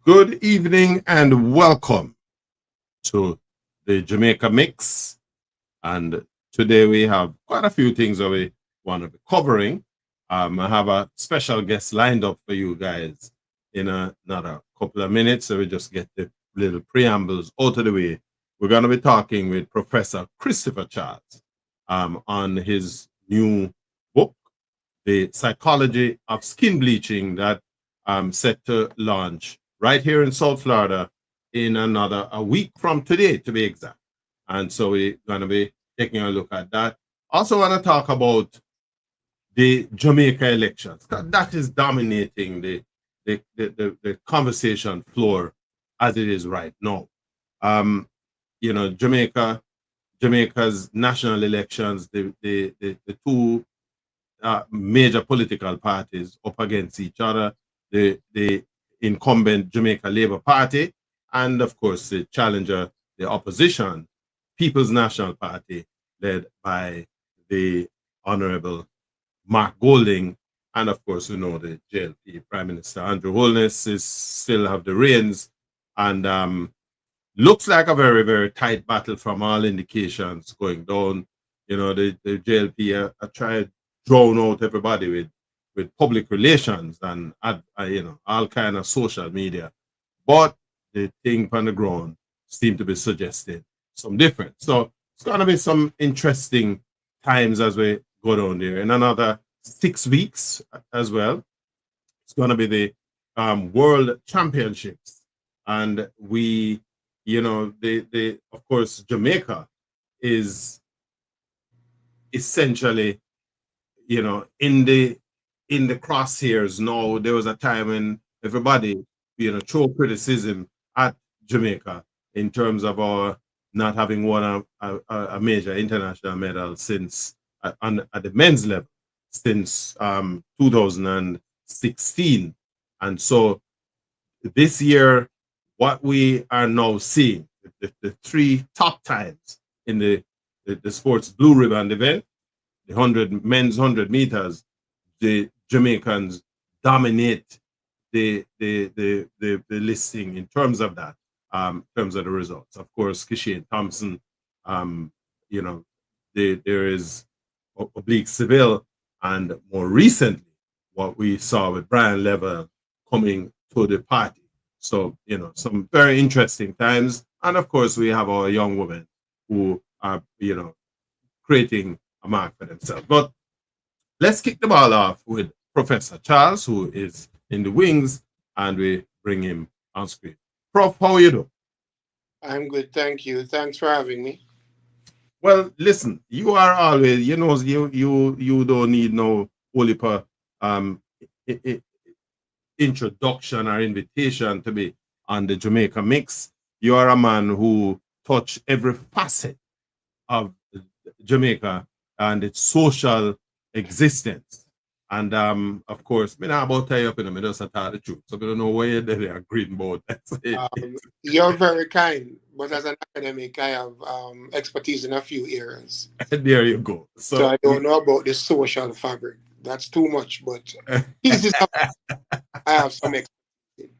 Good evening and welcome to the Jamaica Mix. And today we have quite a few things that we want to be covering. I have a special guest lined up for you guys in another couple of minutes. So we just get the little preambles out of the way. We're going to be talking with Professor Christopher Charles on his new book, The Psychology of Skin Bleaching, that set to launch right here in South Florida in a week from today, to be exact. And so we're going to be taking a look at that. Also want to talk about the Jamaica elections. That is dominating the conversation floor as it is right now. Jamaica's national elections, the two major political parties up against each other, the incumbent Jamaica Labour Party, and of course the challenger, the opposition, People's National Party, led by the Honorable Mark Golding, and of course we know the JLP Prime Minister Andrew Holness is still have the reins, and looks like a very, very tight battle from all indications going down. You know, the JLP are tried drown out everybody with public relations and all kind of social media, but the thing on the ground seem to be suggesting some difference. So it's going to be some interesting times as we go down there. In another 6 weeks as well, it's going to be the World Championships, and we, of course, Jamaica is essentially, in the crosshairs now. There was a time when everybody, threw criticism at Jamaica in terms of our not having won a major international medal since at the men's level since 2016. And so this year, what we are now seeing, the three top times in the sports blue ribbon event, the men's 100 meters, the Jamaicans dominate the listing in terms of that, in terms of the results. Of course, Kishane Thompson, there is Oblique Seville, and more recently, what we saw with Brian Level coming to the party. So, some very interesting times. And of course, we have our young women who are, creating a mark for themselves. But let's kick the ball off with Professor Charles, who is in the wings, and we bring him on screen. Prof, how are you doing? I'm good, thank you. Thanks for having me. Well, listen, you are always, you don't need no holy um introduction or invitation to be on the Jamaica Mix. You are a man who touched every facet of Jamaica and its social existence. And of course, me not about tie up in the middle of the truth. So I don't know where they're agreeing about that. You're very kind, but as an academic, I have expertise in a few areas. There you go. So So I don't know about the social fabric. That's too much, but pieces of I have some expertise.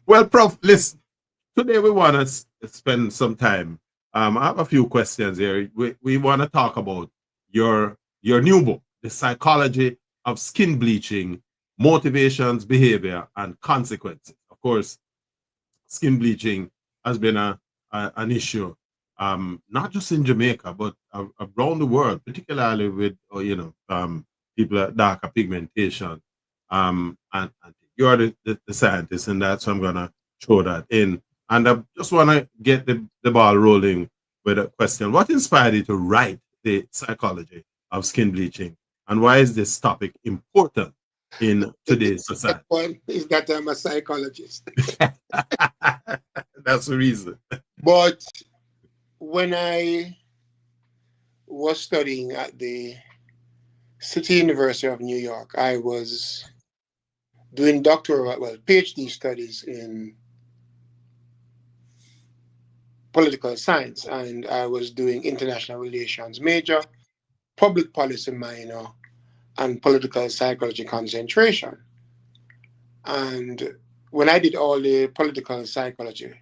well, Prof, listen. Today we want to spend some time. I have a few questions here. We want to talk about your new book, The Psychology of Skin Bleaching, Motivations, Behavior, and Consequences. Of course, skin bleaching has been an issue, not just in Jamaica, but around the world, particularly with, people with darker pigmentation. And you're the scientist in that, so I'm going to throw that in. And I just want to get the ball rolling with a question. What inspired you to write The Psychology of Skin Bleaching? And why is this topic important in today's society? One is that I'm a psychologist. That's the reason. But when I was studying at the City University of New York, I was doing PhD studies in political science, and I was doing international relations major, public policy minor, and political psychology concentration. And when I did all the political psychology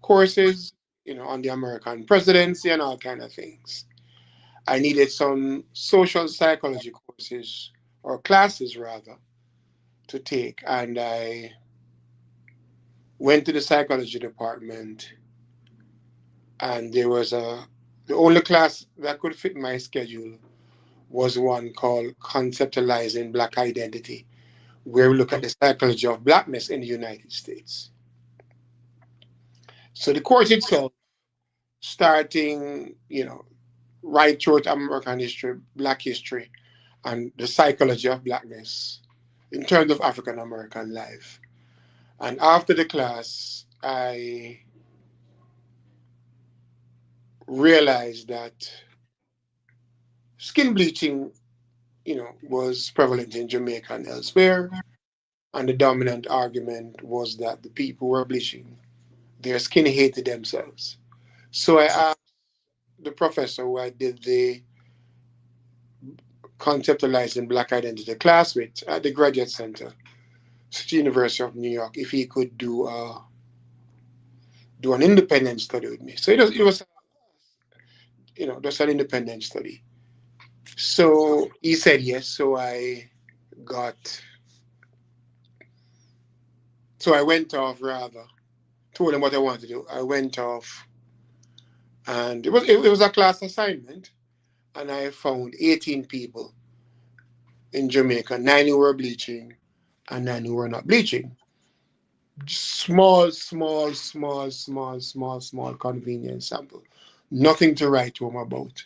courses, on the American presidency and all kind of things, I needed some social psychology courses or classes rather to take, and I went to the psychology department, and the only class that could fit my schedule was one called Conceptualizing Black Identity, where we look at the psychology of blackness in the United States. So the course itself, starting, right through American history, Black history, and the psychology of blackness in terms of African American life. And after the class, I realized that skin bleaching, was prevalent in Jamaica and elsewhere. And the dominant argument was that the people who were bleaching, their skin hated themselves. So I asked the professor who I did the conceptualizing Black identity class with at the Graduate Center, City University of New York, if he could do an independent study with me. So it was just an independent study. So he said yes. Got so I went off rather, told him what I wanted to do. I went off, and it was a class assignment, and I found 18 people in Jamaica, 9 who were bleaching and 9 who were not bleaching. Small, small, small, small, small, small convenience sample. Nothing to write home about.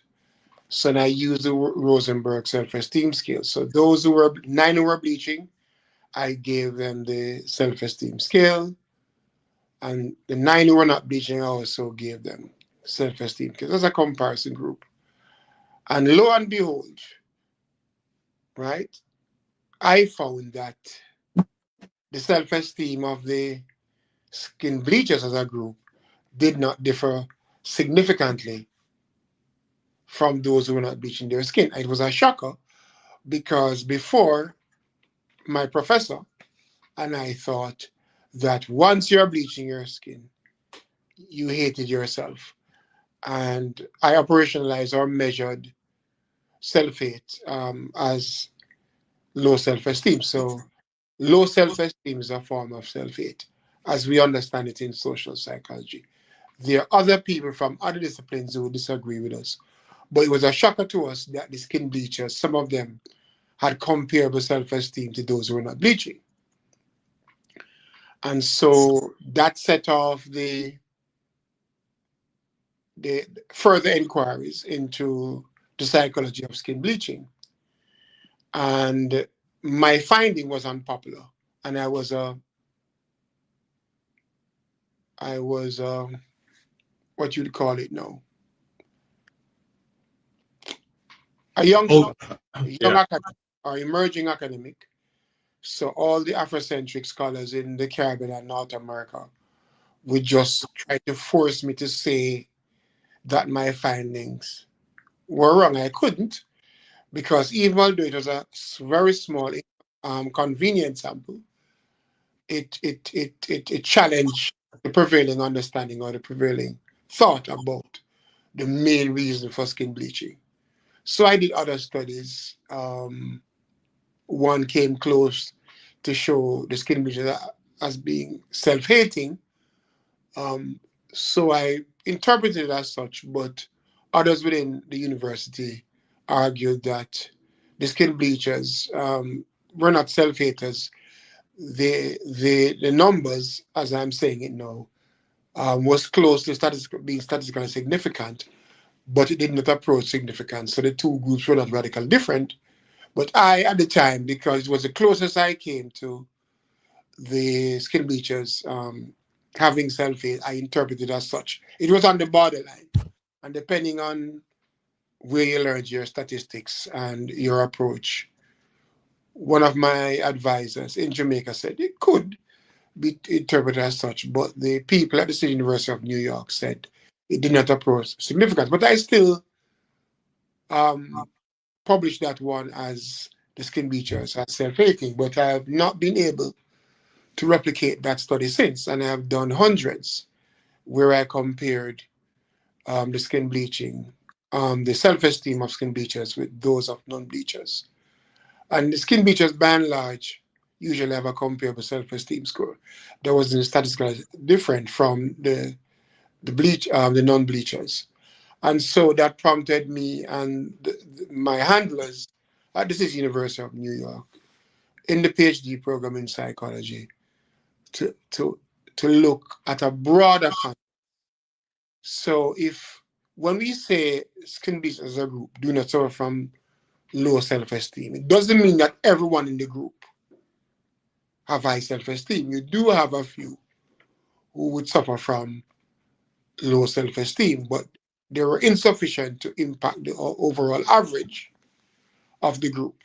So then I used the Rosenberg self-esteem scale. So those 9 who were bleaching, I gave them the self-esteem scale. And the 9 who were not bleaching, I also gave them self-esteem scale. That's a comparison group. And lo and behold, right, I found that the self-esteem of the skin bleachers as a group did not differ significantly from those who were not bleaching their skin. It was a shocker because before, my professor and I thought that once you're bleaching your skin, you hated yourself. And I operationalized or measured self-hate as low self-esteem. So low self-esteem is a form of self-hate, as we understand it in social psychology. There are other people from other disciplines who disagree with us. But it was a shocker to us that the skin bleachers, some of them had comparable self-esteem to those who were not bleaching. And so that set off the further inquiries into the psychology of skin bleaching. And my finding was unpopular. And I was what you'd call it now, a young Yeah. academic or emerging academic. So all the Afrocentric scholars in the Caribbean and North America would just try to force me to say that my findings were wrong. I couldn't, because even though it was a very small, convenient sample, it challenged the prevailing understanding or the prevailing thought about the main reason for skin bleaching. So I did other studies. One came close to show the skin bleaching as being self-hating. So I interpreted it as such, but others within the university argued that the skin bleachers were not self-haters. The numbers, as I'm saying it now, was close to being statistically significant, but it did not approach significance. So the two groups were not radically different. But I, at the time, because it was the closest I came to the skin bleachers having self-hate, I interpreted it as such. It was on the borderline. And depending on where you learned your statistics and your approach, one of my advisors in Jamaica said it could be interpreted as such, but the people at the City University of New York said it did not approach significance. But I still published that one as the skin bleachers as self-hating, but I have not been able to replicate that study since, and I have done hundreds where I compared the skin bleaching, the self-esteem of skin bleachers with those of non-bleachers. And the skin bleachers, by and large, usually have a comparable self-esteem score. That was statistically different from the non-bleachers. And so that prompted me and my handlers at the City University of New York in the PhD program in psychology to look at a broader context. So when we say skin bleachers as a group do not suffer from low self-esteem, it doesn't mean that everyone in the group have high self-esteem. You do have a few who would suffer from low self-esteem, but they were insufficient to impact the overall average of the group.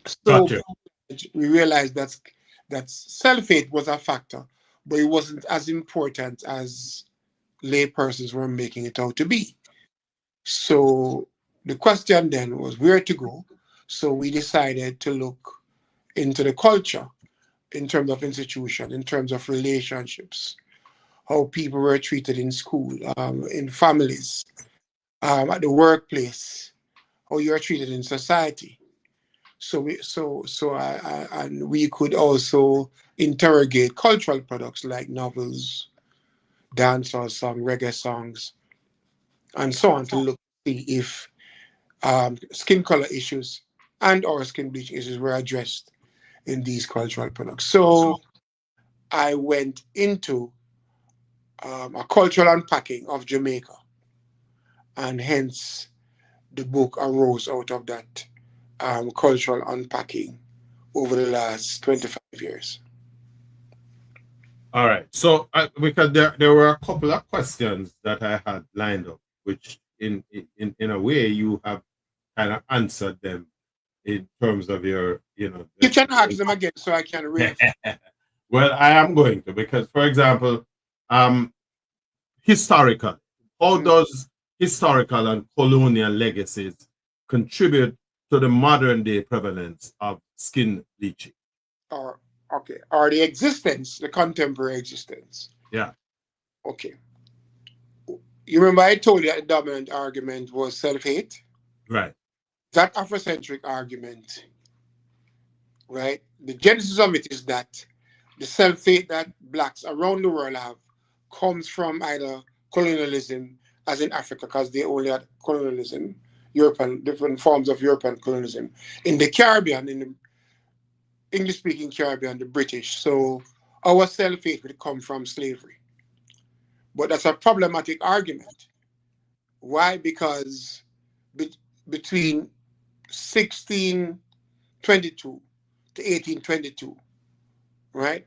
So Gotcha. we realized that self-hate was a factor, but it wasn't as important as laypersons were making it out to be. So the question then was where to go. So we decided to look into the culture in terms of institution, in terms of relationships, how people were treated in school, in families, at the workplace, how you are treated in society. And we could also interrogate cultural products like novels, dancehall songs, reggae songs, and so on to look see if skin color issues and or skin bleaching issues were addressed in these cultural products. So I went into a cultural unpacking of Jamaica, and hence the book arose out of that cultural unpacking over the last 25 years. All right. So because there were a couple of questions that I had lined up, which in a way you have kind of answered them in terms of your, You can ask them again so I can reinforce. Well, I am going to, because for example, historical, how does historical and colonial legacies contribute to the modern day prevalence of skin bleaching? Or okay, or the existence, the contemporary existence. Yeah. Okay. You remember I told you that the dominant argument was self-hate? Right. That Afrocentric argument, right? The genesis of it is that the self-hate that blacks around the world have comes from either colonialism, as in Africa, because they only had colonialism, European, different forms of European colonialism. In the Caribbean, in the English-speaking Caribbean, the British. So our self-hate would come from slavery. But that's a problematic argument. Why? Because between 1622 to 1822, right,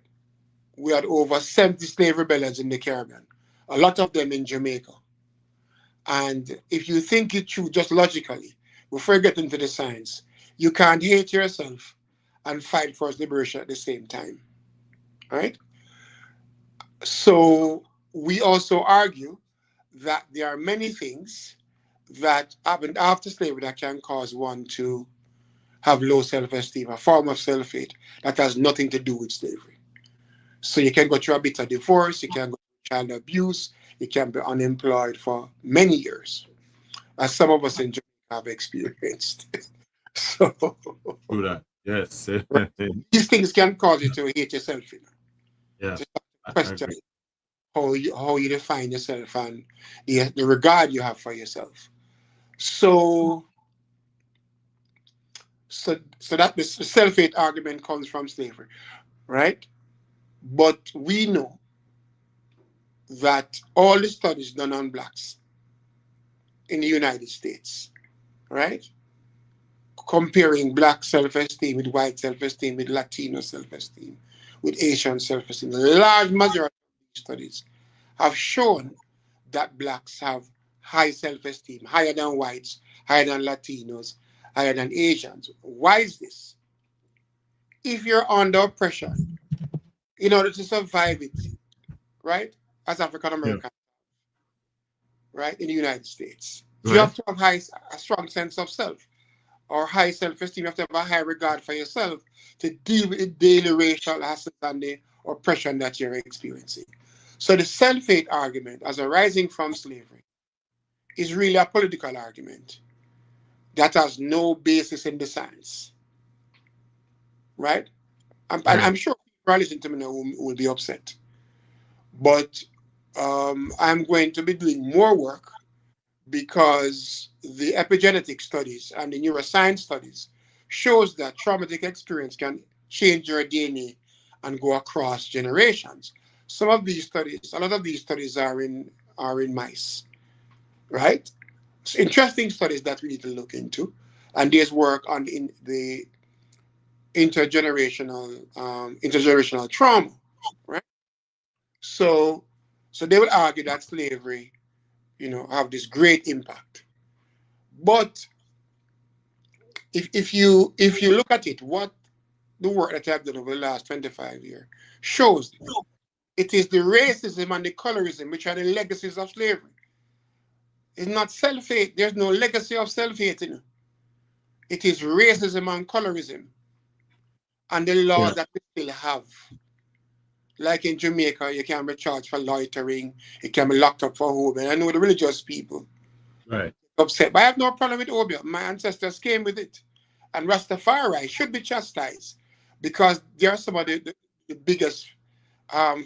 we had over 70 slave rebellions in the Caribbean, a lot of them in Jamaica. And if you think it through just logically, before you get into the science, you can't hate yourself and fight for its liberation at the same time, right? So we also argue that there are many things that happened after slavery that can cause one to have low self-esteem, a form of self-hate that has nothing to do with slavery. So you can go through a bit of divorce, you can go through child abuse, you can be unemployed for many years, as some of us in Jamaica have experienced. So Do that. Yes. these things can cause you to hate yourself. Yeah. Just question how you define yourself and the regard you have for yourself. So that the self-hate argument comes from slavery, right? But we know that all the studies done on blacks in the United States, right? Comparing black self-esteem with white self-esteem, with Latino self-esteem, with Asian self-esteem, the large majority of these studies have shown that blacks have high self-esteem, higher than whites, higher than Latinos, higher than Asians. Why is this? If you're under oppression, in order to survive it, right, as African Yeah. American, right, in the United States, you Right. have to have a strong sense of self. or high self-esteem. You have to have a high regard for yourself to deal with the daily racial hassles and the oppression that you're experiencing. So the self-hate argument as arising from slavery is really a political argument that has no basis in the science, right? And I'm sure people listening to me now will be upset. But I'm going to be doing more work because the epigenetic studies and the neuroscience studies shows that traumatic experience can change your DNA and go across generations. Some of these studies, a lot of these studies are in mice, right? So interesting studies that we need to look into, and there's work on the intergenerational trauma, right? So they will argue that slavery, have this great impact. But if you look at it, what the work that I've done over the last 25 years shows, it is the racism and the colorism which are the legacies of slavery. It's not self-hate. There's no legacy of self-hate in it. It is racism and colorism and the laws that we still have. Like in Jamaica, you can be charged for loitering. You can be locked up for obeah. I know the religious people upset, but I have no problem with obeah. My ancestors came with it. And Rastafari should be chastised because they are some of the biggest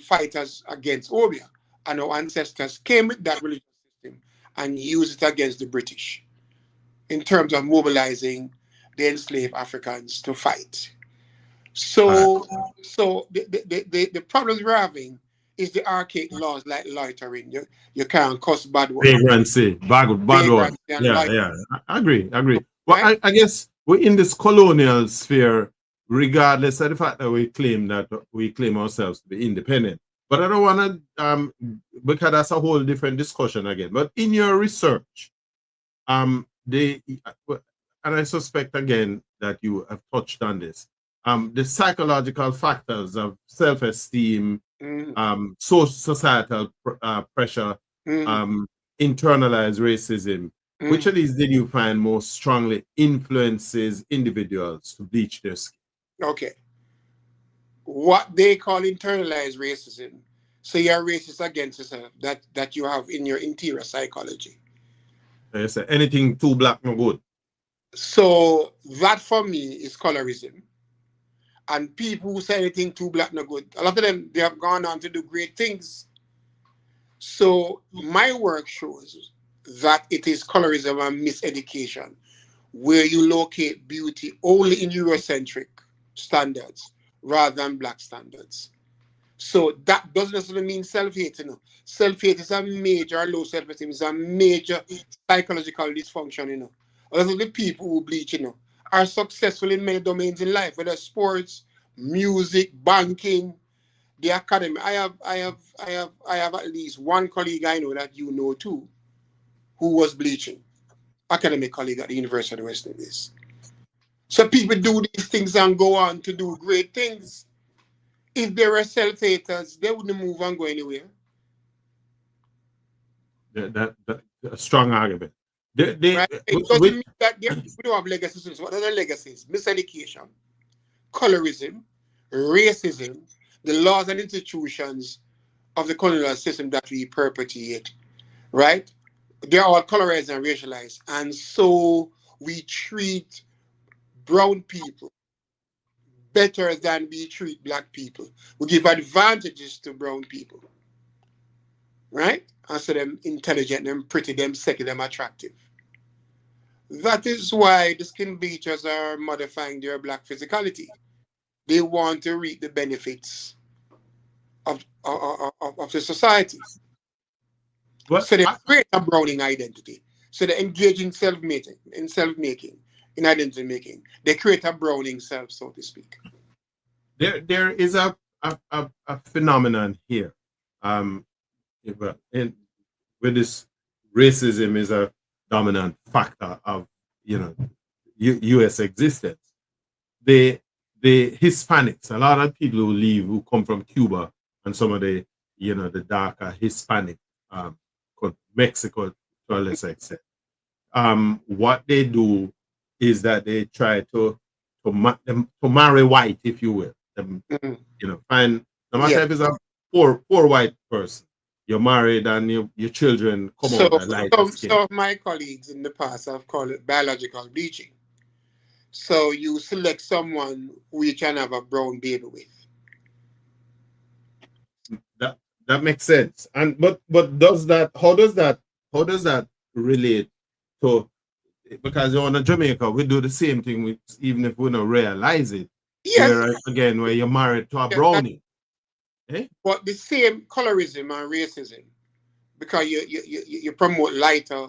fighters against obeah. And our ancestors came with that religious system and used it against the British in terms of mobilizing the enslaved Africans to fight. So the problems we're having is the archaic laws like loitering. You can't cuss bad words. Vagrancy, bad word. Yeah. I agree. Well, Right? I guess we're in this colonial sphere, regardless of the fact that we claim ourselves to be independent. But I don't want to, because that's a whole different discussion again. But in your research, and I suspect again that you have touched on this, the psychological factors of self-esteem, societal pressure, internalized racism, which of these did you find most strongly influences individuals to bleach their skin? Okay. What they call internalized racism. So you're racist against yourself, that you have in your interior psychology. You say anything too black no good. So that for me is colorism. And people who say anything too black no good, a lot of them, they have gone on to do great things. So my work shows that it is colorism and miseducation, where you locate beauty only in Eurocentric standards rather than black standards. So that doesn't necessarily mean self-hate. Self-hate is a major, low self-esteem is a major psychological dysfunction. A lot of the people who bleach, are successful in many domains in life, whether sports, music, banking, the academy. I have at least one colleague I know that you know too, who was bleaching, academic colleague at the University of the West Indies. So people do these things and go on to do great things. If they were self-haters, they wouldn't move and go anywhere. That a strong argument. Right? It doesn't mean that we don't have legacies. What are the legacies? Miseducation, colorism, racism, the laws and institutions of the colonial system that we perpetuate, right? They're all colorized and racialized. And so we treat brown people better than we treat black people. We give advantages to brown people, right? And so them intelligent, them pretty, them sexy, them attractive. That is why the skin bleachers are modifying their black physicality. They want to reap the benefits of the society. So they create a browning identity. So they engage in self-making, in identity making. They create a browning self, so to speak. There is a phenomenon here. With this, racism is a dominant factor of U.S. existence. The Hispanics, a lot of people who come from Cuba and some of the the darker Hispanic, Mexico to a lesser extent. What they do is that they try to marry white, if you will. Find, no matter Yeah. if it's a poor white person, you're married and your children come So out a lighter some skin. of my colleagues in the past have called it biological bleaching. So you select someone who you can have a brown baby with. That that makes sense. And but does that how does that relate to, because in Jamaica we do the same thing with, even if we don't realize it, Yes, where again where you're married to a yes, brownie. Eh? but the same colorism and racism, because you promote lighter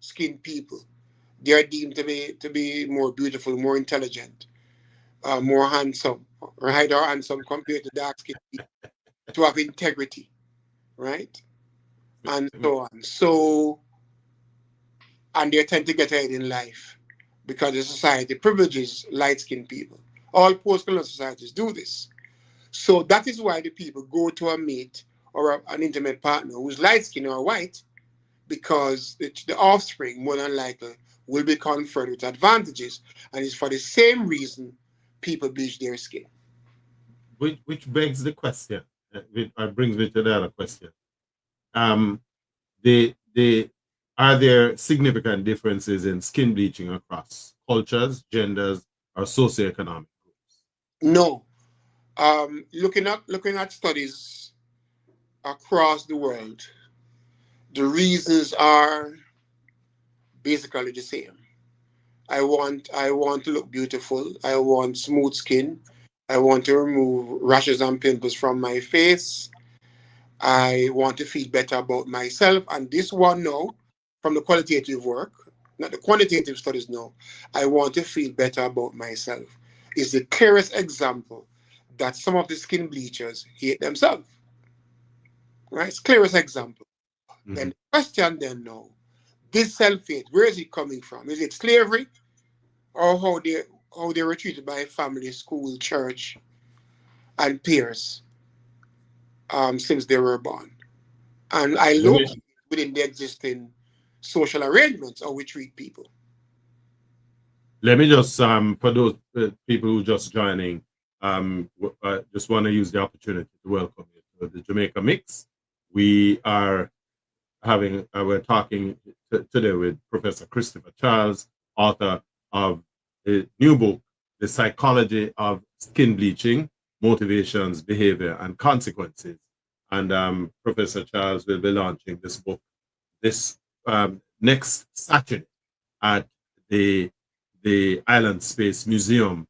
skinned people. They are deemed to be more beautiful, more intelligent, more handsome, right? Or handsome compared to dark skinned people, to have integrity, right? And so on. So, and they tend to get ahead in life because the society privileges light skinned people. All post colonial societies do this. So that is why the people go to a mate or an intimate partner who's light skinned or white, because the offspring, more than likely, will be conferred with advantages. And it's for the same reason people bleach their skin. Which begs the question, brings me to the other question. Um, the Are there significant differences in skin bleaching across cultures, genders, or socioeconomic groups? No. Looking at studies across the world, the reasons are basically the same. I want to look beautiful. I want smooth skin. I want to remove rashes and pimples from my face. I want to feel better about myself. And this one now, from the qualitative work, not the quantitative studies now, I want to feel better about myself, is the clearest example that some of the skin bleachers hate themselves. Right? It's clearest example. Then Mhm. the question then now, this self-hate, where is it coming from? Is it slavery, or how they were treated by family, school, church, and peers since they were born? And I Let look me within the existing social arrangements how we treat people. let me just, for those people who just joining, just want to use the opportunity to welcome you to the Jamaica Mix. We are we're talking today with Professor Christopher Charles, author of the new book, The Psychology of Skin Bleaching: Motivations, Behavior, and Consequences. And Professor Charles will be launching this book this next Saturday at the Island Space Museum,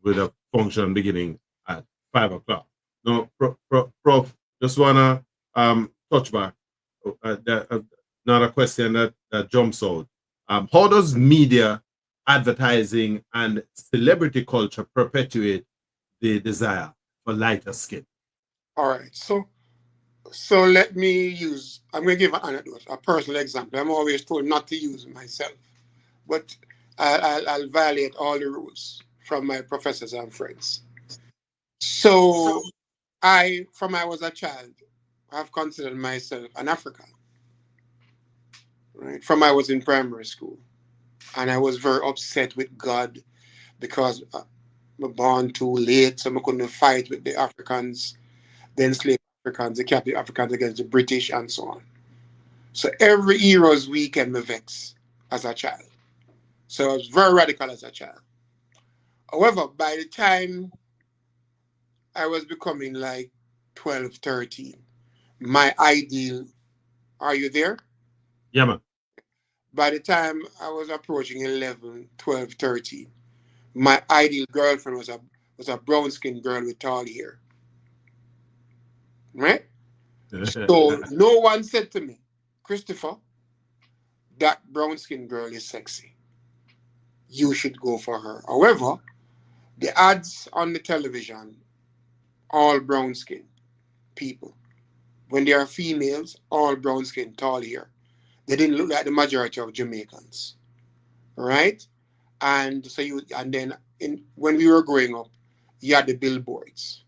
with a function beginning at 5 o'clock. No, Prof, just wanna touch back. Another question that jumps out. How does media, advertising, and celebrity culture perpetuate the desire for lighter skin? All right. So let me use. I'm going to give an anecdote, a personal example. I'm always told not to use myself, but I'll violate all the rules from my professors and friends. So from I was a child, I've considered myself an African. Right. From I was in primary school, and I was very upset with God because I was born too late, so I couldn't fight with the Africans, the enslaved Africans, the captive Africans against the British, and so on. So every Heroes Weekend me vex as a child. So I was very radical as a child. However, by the time I was becoming like 12, 13, my ideal, are you there? Yeah, man. By the time I was approaching 11, 12, 13, my ideal girlfriend was a brown skinned girl with tall hair. Right? So no one said to me, Christopher, that brown skinned girl is sexy. You should go for her. However, the ads on the television, all brown skin people. When they are females, all brown skin, tall hair. They didn't look like the majority of Jamaicans. Right? And then when we were growing up, you had the billboards.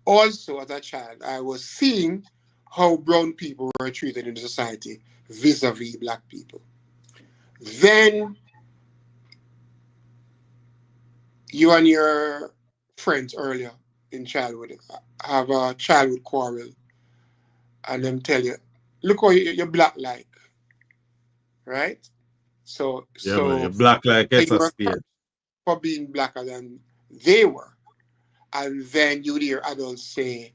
Also, as a child, I was seeing how brown people were treated in the society vis-a-vis black people. Then you and your friends earlier in childhood have a childhood quarrel, and them tell you, look how you're black like, right? So Yeah, man. You're so black like you it's a were spear. cursed for being blacker than they were. And then you hear adults say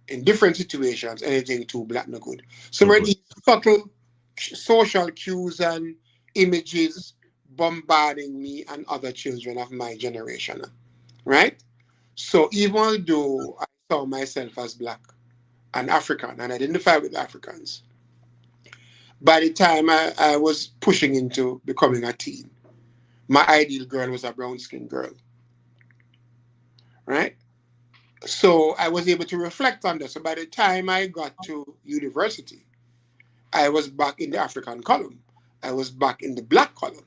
in different situations, anything too black no good. So No where good. these subtle social cues and images bombarding me and other children of my generation, right? So even though I saw myself as black and African and identify with Africans, by the time I was pushing into becoming a teen, my ideal girl was a brown skinned girl, right? So I was able to reflect on this. So by the time I got to university, I was back in the African column. I was back in the black column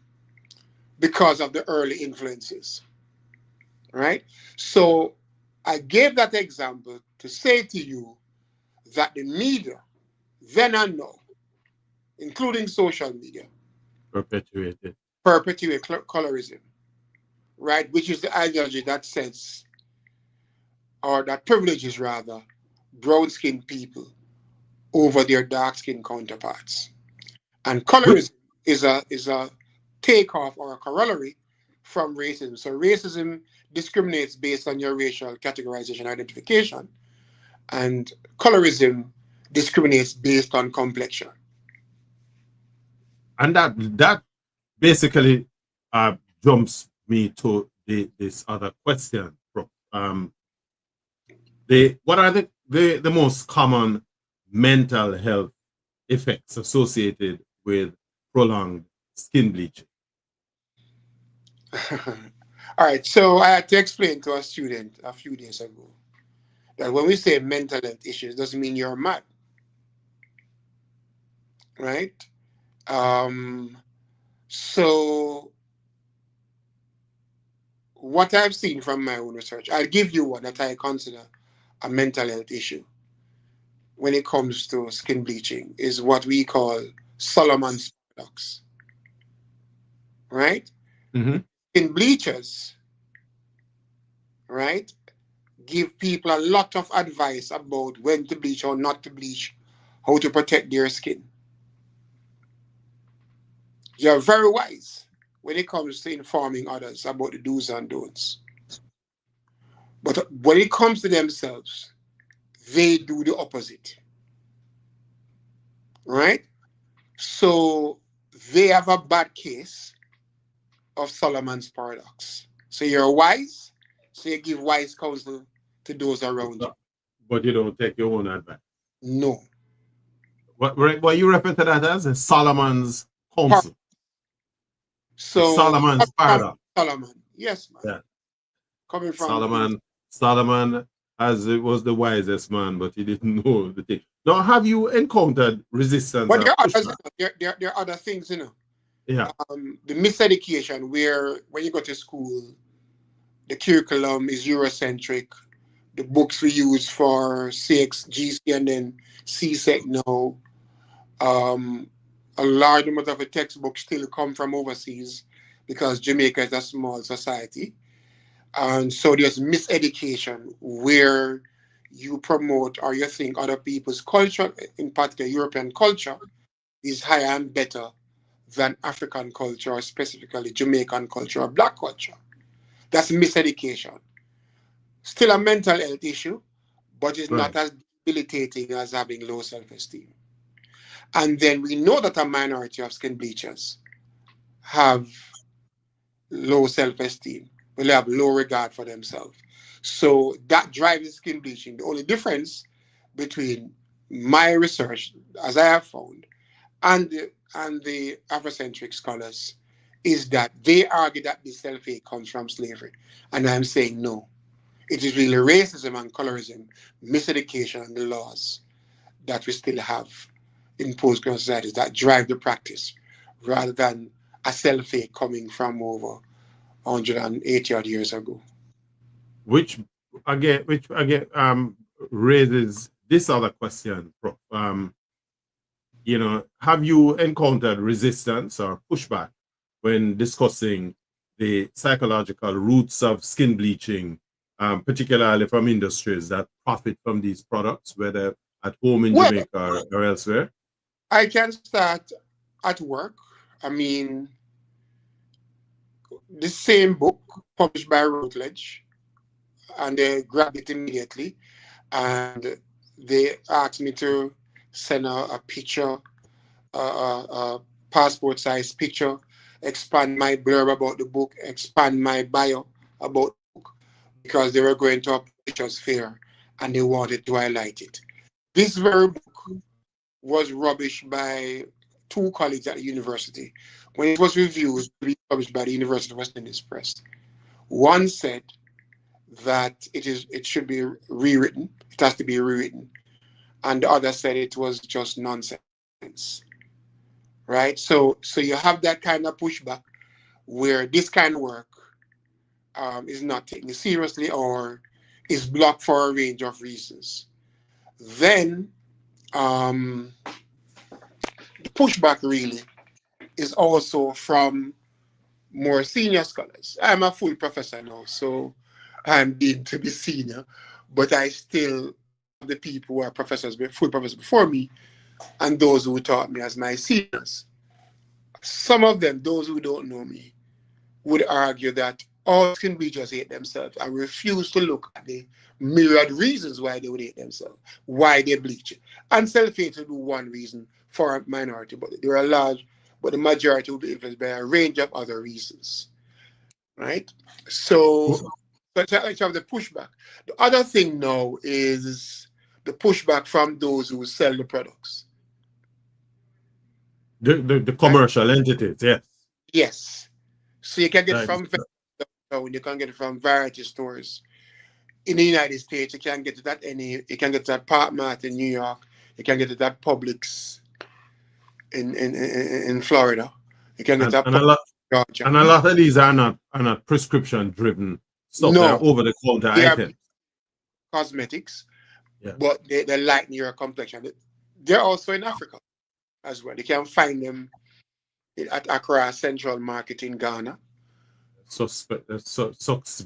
because of the early influences, right? So I gave that example to say to you that the media, then and now, including social media, Perpetuated. perpetuate colorism, right? Which is the ideology that says, or that privileges rather, brown skinned people over their dark skinned counterparts. And Which colorism is a takeoff or a corollary from racism. So racism discriminates based on your racial categorization identification, and colorism discriminates based on complexion. and that basically jumps me to this other question, Prof. What are the most common mental health effects associated with prolonged skin bleaching? All right, so I had to explain to a student a few days ago that when we say mental health issues, doesn't mean you're mad, right? Um, so what I've seen from my own research, I'll give you one that I consider a mental health issue when it comes to skin bleaching is what we call Solomon's paradox, right? Mm-hmm. Skin bleachers, right, give people a lot of advice about when to bleach or not to bleach, how to protect their skin. You're very wise when it comes to informing others about the do's and don'ts. But when it comes to themselves, they do the opposite, right? So they have a bad case of Solomon's paradox. So you're wise, so you give wise counsel to those around you. But you don't take your own advice. No. What you refer to that as? A Solomon's counsel. The So Solomon's from paradox. Solomon, yes, man. Yeah. Coming from the Solomon as it was the wisest man, but he didn't know the thing. Now, have you encountered resistance but or there are others, pushback? there are other things, Yeah. The miseducation where when you go to school, the curriculum is Eurocentric. The books we use for CX, GC, and then CSEC now. Um, a large amount of the textbooks still come from overseas because Jamaica is a small society. And so there's miseducation where you promote or you think other people's culture, in particular European culture, is higher and better than African culture, or specifically Jamaican culture or black culture. That's miseducation. Still a mental health issue, but it's not Right. as debilitating as having low self-esteem. And then we know that a minority of skin bleachers have low self-esteem, will have low regard for themselves. So that drives skin bleaching. The only difference between my research, as I have found, and the Afrocentric scholars is that they argue that the self-hate comes from slavery. And I'm saying no. It is really racism and colorism, miseducation, and the laws that we still have in post-colonial societies that drive the practice rather than a self-hate coming from over 180 odd years ago. Which which again raises this other question, Prof. Have you encountered resistance or pushback when discussing the psychological roots of skin bleaching, particularly from industries that profit from these products, whether at home in Well, Jamaica or elsewhere? I can start at work. I mean, the same book published by Routledge, and they grabbed it immediately, and they asked me to send a picture, a passport size picture, expand my blurb about the book, expand my bio about the book, because they were going to a publisher's fair and they wanted to highlight it. This very book was rubbish by two colleagues at the university. When it was reviewed to be published by the University of West Indies Press, one said that it should be rewritten, it has to be rewritten, and the other said it was just nonsense. Right? So you have that kind of pushback where this kind of work is not taken seriously or is blocked for a range of reasons. Then the pushback really is also from more senior scholars. I'm a full professor now, so I'm deemed to be senior, but I still have the people who are professors, full professors before me, and those who taught me as my seniors. Some of them, those who don't know me, would argue that all skin bleachers hate themselves and refuse to look at the myriad reasons why they would hate themselves, why they bleach it. And self-hate will be one reason for a minority, but there are large, but the majority will be influenced by a range of other reasons, right? So let's have the pushback. The other thing now is the pushback from those who sell the products. The commercial entities, yes. Yes. So you can get it from you can get it from variety stores in the United States. You can get it at you can get it at Park Mart in New York. You can get it at Publix in Florida. You can get it at Georgia. And a lot of these are not prescription driven stuff. No, they're over the counter items. Cosmetics, but they lighten your complexion. They're also in Africa as well. You can find them at Accra Central Market in Ghana. So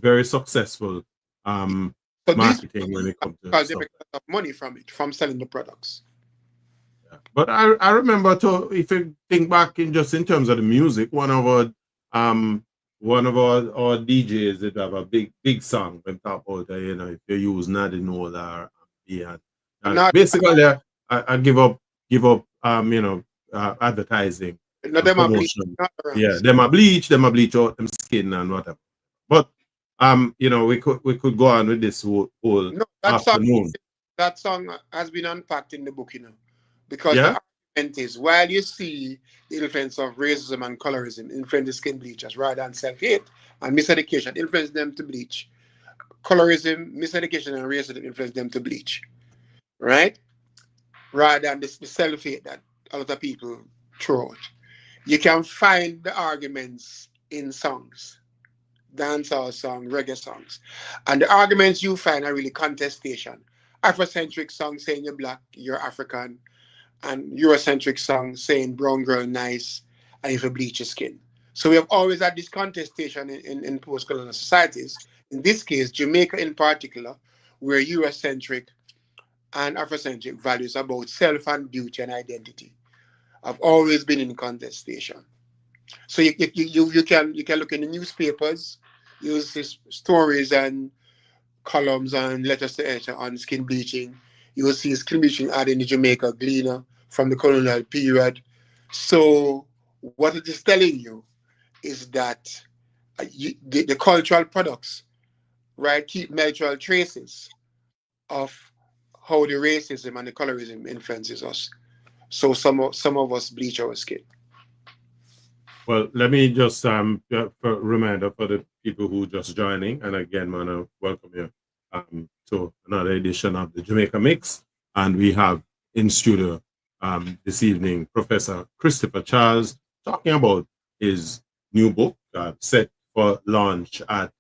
very successful marketing when it comes to because they make a lot of money from it, from selling the products. Yeah. But I remember too, if you think back in terms of the music, one of our DJs that have a big song when talk about if you use Nadinol or basically I give up advertising. Them are bleach. Yeah, them are bleach out them skin and whatever. But we could go on with this whole afternoon. That song has been unpacked in the book, because the argument is, while you see the influence of racism and colorism influence the skin bleachers rather than self-hate and miseducation influence them to bleach, colorism, miseducation, and racism influence them to bleach, right? Rather than the self-hate that a lot of people throw out. You can find the arguments in songs, dancehall songs, reggae songs. And the arguments you find are really contestation. Afrocentric songs saying you're black, you're African, and Eurocentric songs saying brown girl nice, and if you bleach your skin. So we have always had this contestation in post-colonial societies. In this case, Jamaica in particular, where Eurocentric and Afrocentric values about self and beauty and identity have always been in contestation. So you can look in the newspapers, you see stories and columns and letters to editor on skin bleaching. You will see skin bleaching ad in the Jamaica Gleaner from the colonial period. So what it is telling you is that the cultural products, right, keep cultural traces of how the racism and the colorism influences us. So some of us bleach our skin. Well, let me just for a reminder for the people who just joining, and again, man, I welcome you to another edition of the Jamaica Mix, and we have in studio this evening Professor Christopher Charles talking about his new book set for launch at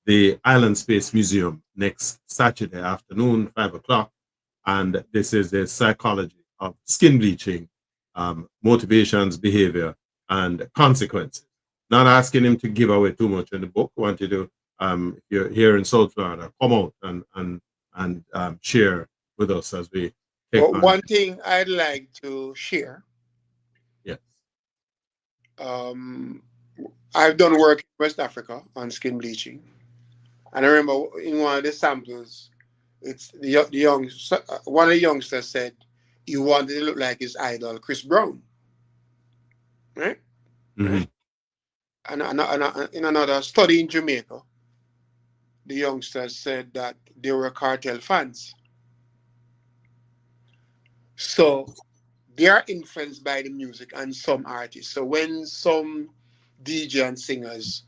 the Island Space Museum next Saturday afternoon, 5 o'clock, and this is the psychology of skin bleaching, motivations, behavior, and consequences. not asking him to give away too much in the book. I want you to, if you're here in South Florida, come out and share with us as we take But on. one thing I'd like to share. Yes. I've done work in West Africa on skin bleaching, and I remember in one of the samples, it's one of the youngsters said he wanted to look like his idol, Chris Brown, right? Mm-hmm. Right? And in another study in Jamaica, the youngsters said that they were cartel fans. So they are influenced by the music and some artists. So when some DJ and singers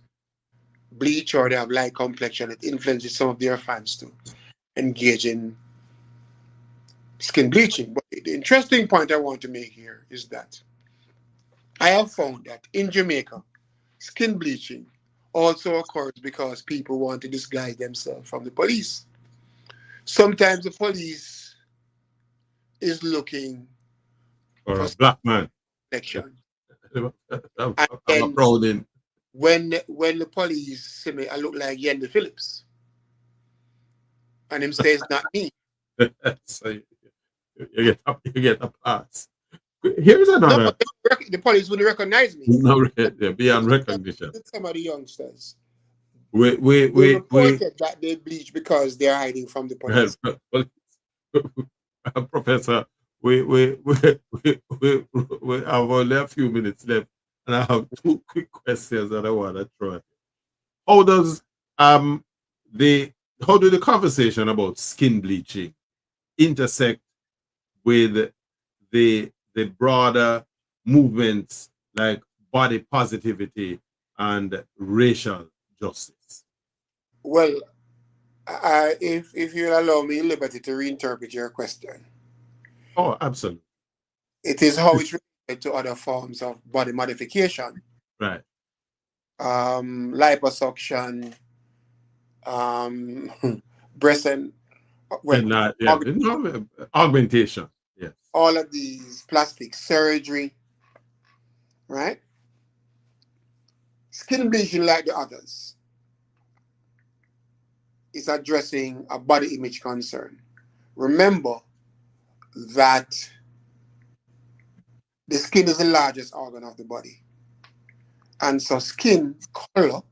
bleach or they have light complexion, it influences some of their fans to engage in skin bleaching. But the interesting point I want to make here is that I have found that in Jamaica, skin bleaching also occurs because people want to disguise themselves from the police. Sometimes the police is looking Or for a black man. protection. I'm And a then proud in. when the police see me, I look like Yende Phillips. And him says not me. So you get a pass. Here's No, another. but the police wouldn't recognize me. No, beyond recognition. Some of the youngsters. We They reported that they bleach because they're hiding from the police. Professor, we have only a few minutes left, and I have two quick questions that I want to throw at you. How does how do the conversation about skin bleaching intersect with the broader movements like body positivity and racial justice? Well, if you'll allow me liberty to reinterpret your question. Oh, absolutely. It is how it's related to other forms of body modification. Right. Liposuction, breast and Augmentation. Yes. all of these plastic surgery, right? Skin bleaching, like the others, is addressing a body image concern. Remember that the skin is the largest organ of the body. And so skin color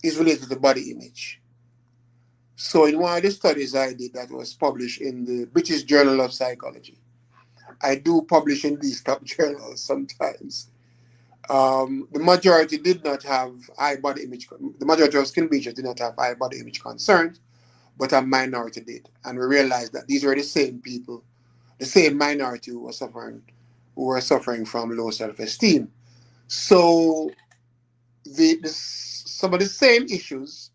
is related to body image. So in one of the studies I did that was published in the British Journal of Psychology, I do publish in these top journals sometimes. The majority did not have high body image. The majority of skin bleachers did not have high body image concerns, but a minority did. And we realized that these were the same people, the same minority who were suffering from low self-esteem. So some of the same issues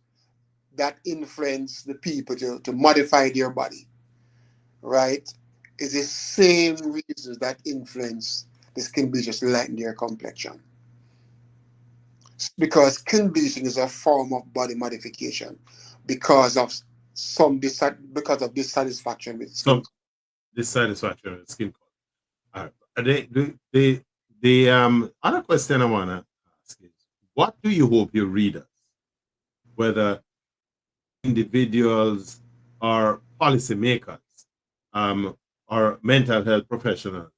that influence the people to modify their body, right, is the same reasons that influence the skin bleachers to lighten their complexion. Because skin bleaching is a form of body modification because of dissatisfaction with skin. Dissatisfaction with skin color. The other question I want to ask is, what do you hope your readers, whether individuals or policymakers, or mental health professionals,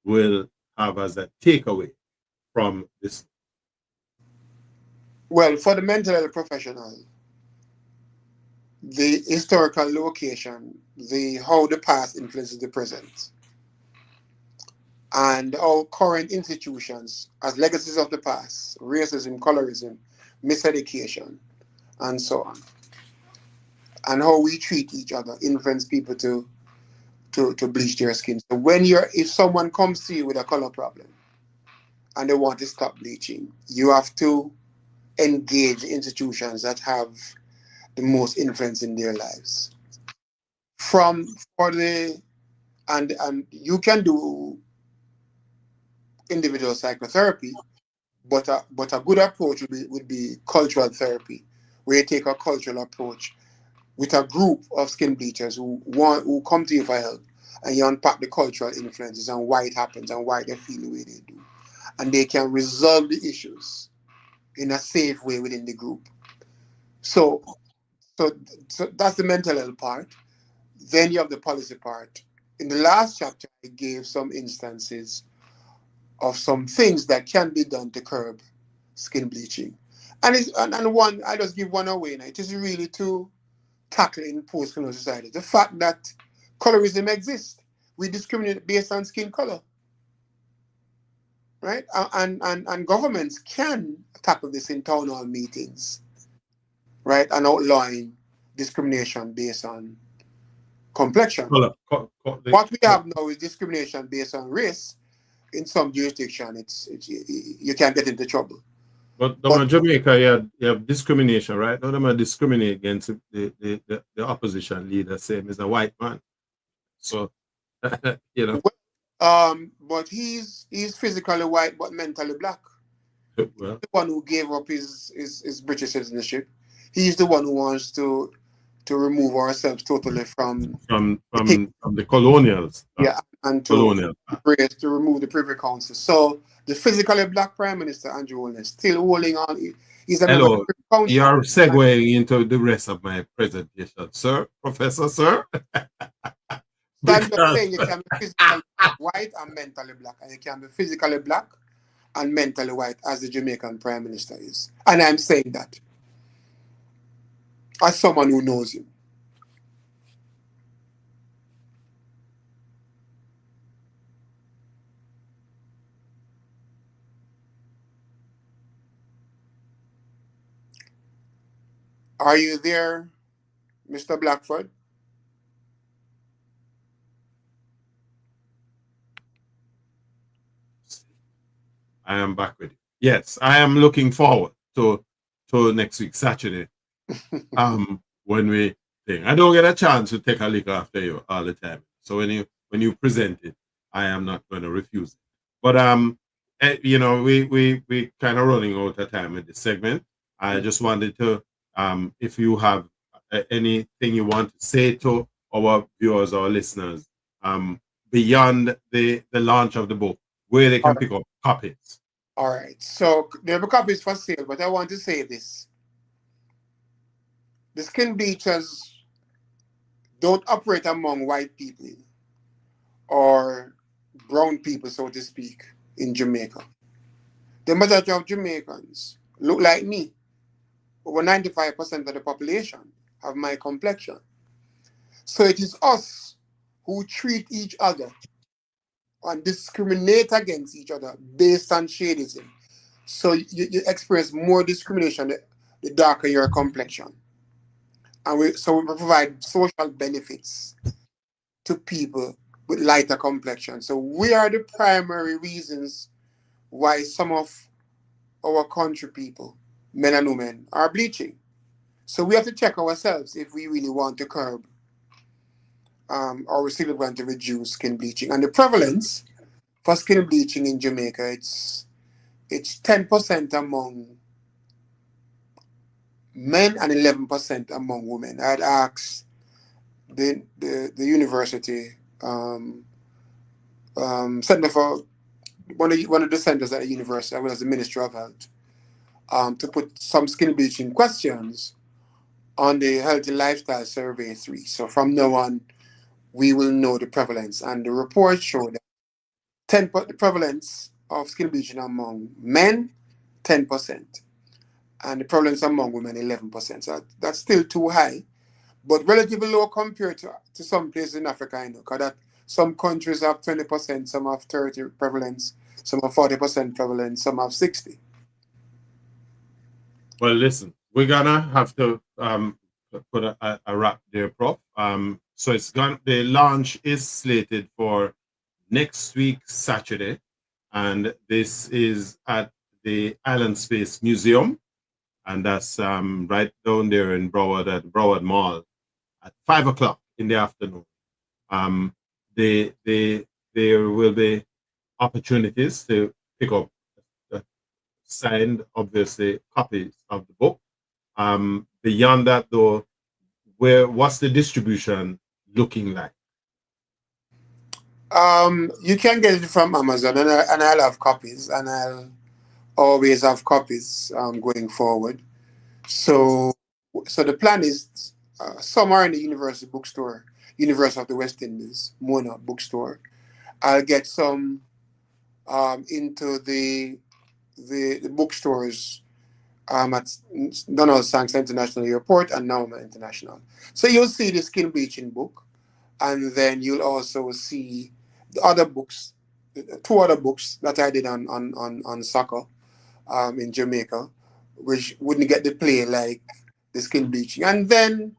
will have as a takeaway from this? Well, for the mental health professional, the historical location, how the past influences the present, and how current institutions, as legacies of the past, racism, colorism, miseducation, and so on, and how we treat each other influence people to bleach their skin. So if someone comes to you with a color problem and they want to stop bleaching, you have to engage institutions that have the most influence in their lives. And you can do individual psychotherapy, but a good approach would be cultural therapy, where you take a cultural approach with a group of skin bleachers who come to you for help, and you unpack the cultural influences and why it happens and why they feel the way they do, and they can resolve the issues in a safe way within the group. So, so that's the mental health part. Then you have the policy part. In the last chapter, I gave some instances of some things that can be done to curb skin bleaching. And one, I just give one away now. It is really to tackle in post-colonial society. The fact that colorism exists. We discriminate based on skin color. Right? And governments can tackle this in town hall meetings, right? And outlawing discrimination based on complexion. What we have now is discrimination based on race. In some jurisdiction, it's you can get into trouble. But in Jamaica, you have discrimination, right? No, them discriminate against the opposition leader, same as a white man. So, you know. But he's physically white but mentally black. Well, the one who gave up his British citizenship. He's the one who wants to remove ourselves totally from the colonials. Yeah, and to remove the Privy Council. So the physically black Prime Minister Andrew Holness still holding on. He's a member of the Privy Council. You are segueing into the rest of my presentation, sir, Professor, sir. I'm just saying you can be physically white and mentally black, and you can be physically black and mentally white, as the Jamaican Prime Minister is. And I'm saying that as someone who knows him. Are you there, Mr. Blackford? I am back with you. Yes, I am looking forward to next week, Saturday. When we think. I don't get a chance to take a look after you all the time. So when you present it, I am not going to refuse it. But you know, we kind of running out of time in this segment. I just wanted to if you have anything you want to say to our viewers or listeners beyond the launch of the book, where they can pick up copies. All right. So there are copies for sale, but I want to say this. The skin bleachers don't operate among white people or brown people, so to speak, in Jamaica. The majority of Jamaicans look like me. Over 95% of the population have my complexion. So it is us who treat each other and discriminate against each other based on shadism. So you experience more discrimination the darker your complexion. And we provide social benefits to people with lighter complexion. So we are the primary reasons why some of our country people, men and women, are bleaching. So we have to check ourselves if we really want to curb or we still want to reduce skin bleaching. And the prevalence for skin bleaching in Jamaica, it's 10% among men and 11% among women. I'd ask the university center for one of the centers at the university, as well as the Ministry of Health, to put some skin bleaching questions on the Healthy Lifestyle Survey 3. So from now on, we will know the prevalence. And the report showed that the prevalence of skin bleaching among men, 10%. And the prevalence among women, 11%. So that's still too high, but relatively low compared to some places in Africa, I know, because that some countries have 20%, some have 30% prevalence, some have 40% prevalence, some have 60%. Well, listen, we're gonna have to put a wrap there, Prof. So the launch is slated for next week, Saturday, and this is at the Island Space Museum, and that's right down there in Broward at Broward Mall at 5 o'clock in the afternoon. There will be opportunities to pick up signed, obviously, copies of the book. Beyond that, though, what's the distribution looking like? You can get it from Amazon, and I'll have copies, and always have copies going forward. So, so the plan is somewhere in the University bookstore, University of the West Indies, Mona bookstore. I'll get some into the bookstores at Donald Sachs International Airport and Nauma International. So you'll see the Skin Bleaching book, and then you'll also see the other books, two other books that I did on soccer in Jamaica, which wouldn't get the play like the Skin Bleaching. And then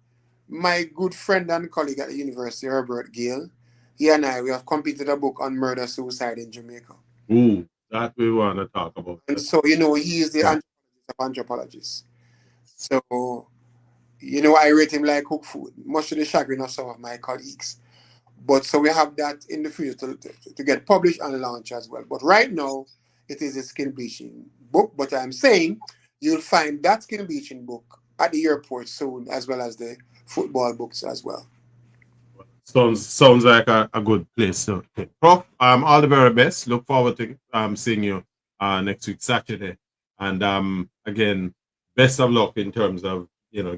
my good friend and colleague at the university, Herbert Gale, he and I, we have completed a book on murder suicide in Jamaica. Ooh, that we want to talk about. And so, you know, he is the Yeah. anthropologist of anthropologists. So, you know, I rate him like cook food, much to the chagrin of some of my colleagues. But so we have that in the future to get published and launched as well. But right now, it is a Skin Bleaching book. But I'm saying you'll find that Skin Bleaching book at the airport soon, as well as the football books as well. Sounds like a good place to take. Prof, all the very best. Look forward to seeing you next week Saturday. And again, best of luck in terms of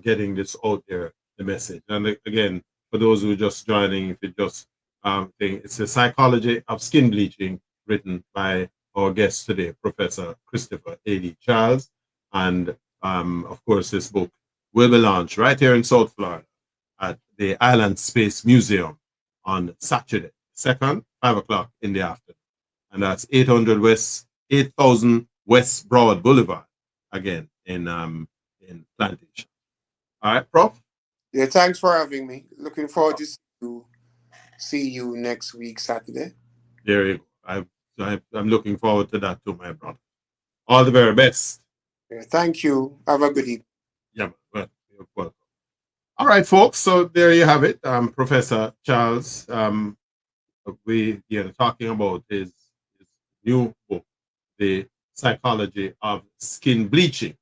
getting this out there, the message. And again, for those who are just joining, if you just think it's the psychology of skin bleaching, written by our guest today, Professor Christopher A.D. Charles. And of course, this book will be launched right here in South Florida at the Island Space Museum on Saturday, 2nd, 5 o'clock in the afternoon. And that's 8000 West Broward Boulevard, again, in Plantation. All right, Prof? Yeah, thanks for having me. Looking forward to see you next week, Saturday. There you go. I'm looking forward to that too, my brother. All the very best. Yeah, thank you. Have a good evening. Yeah, well, you're welcome. All right, folks. So there you have it. Professor Charles, we talking about his new book, The Psychology of Skin Bleaching.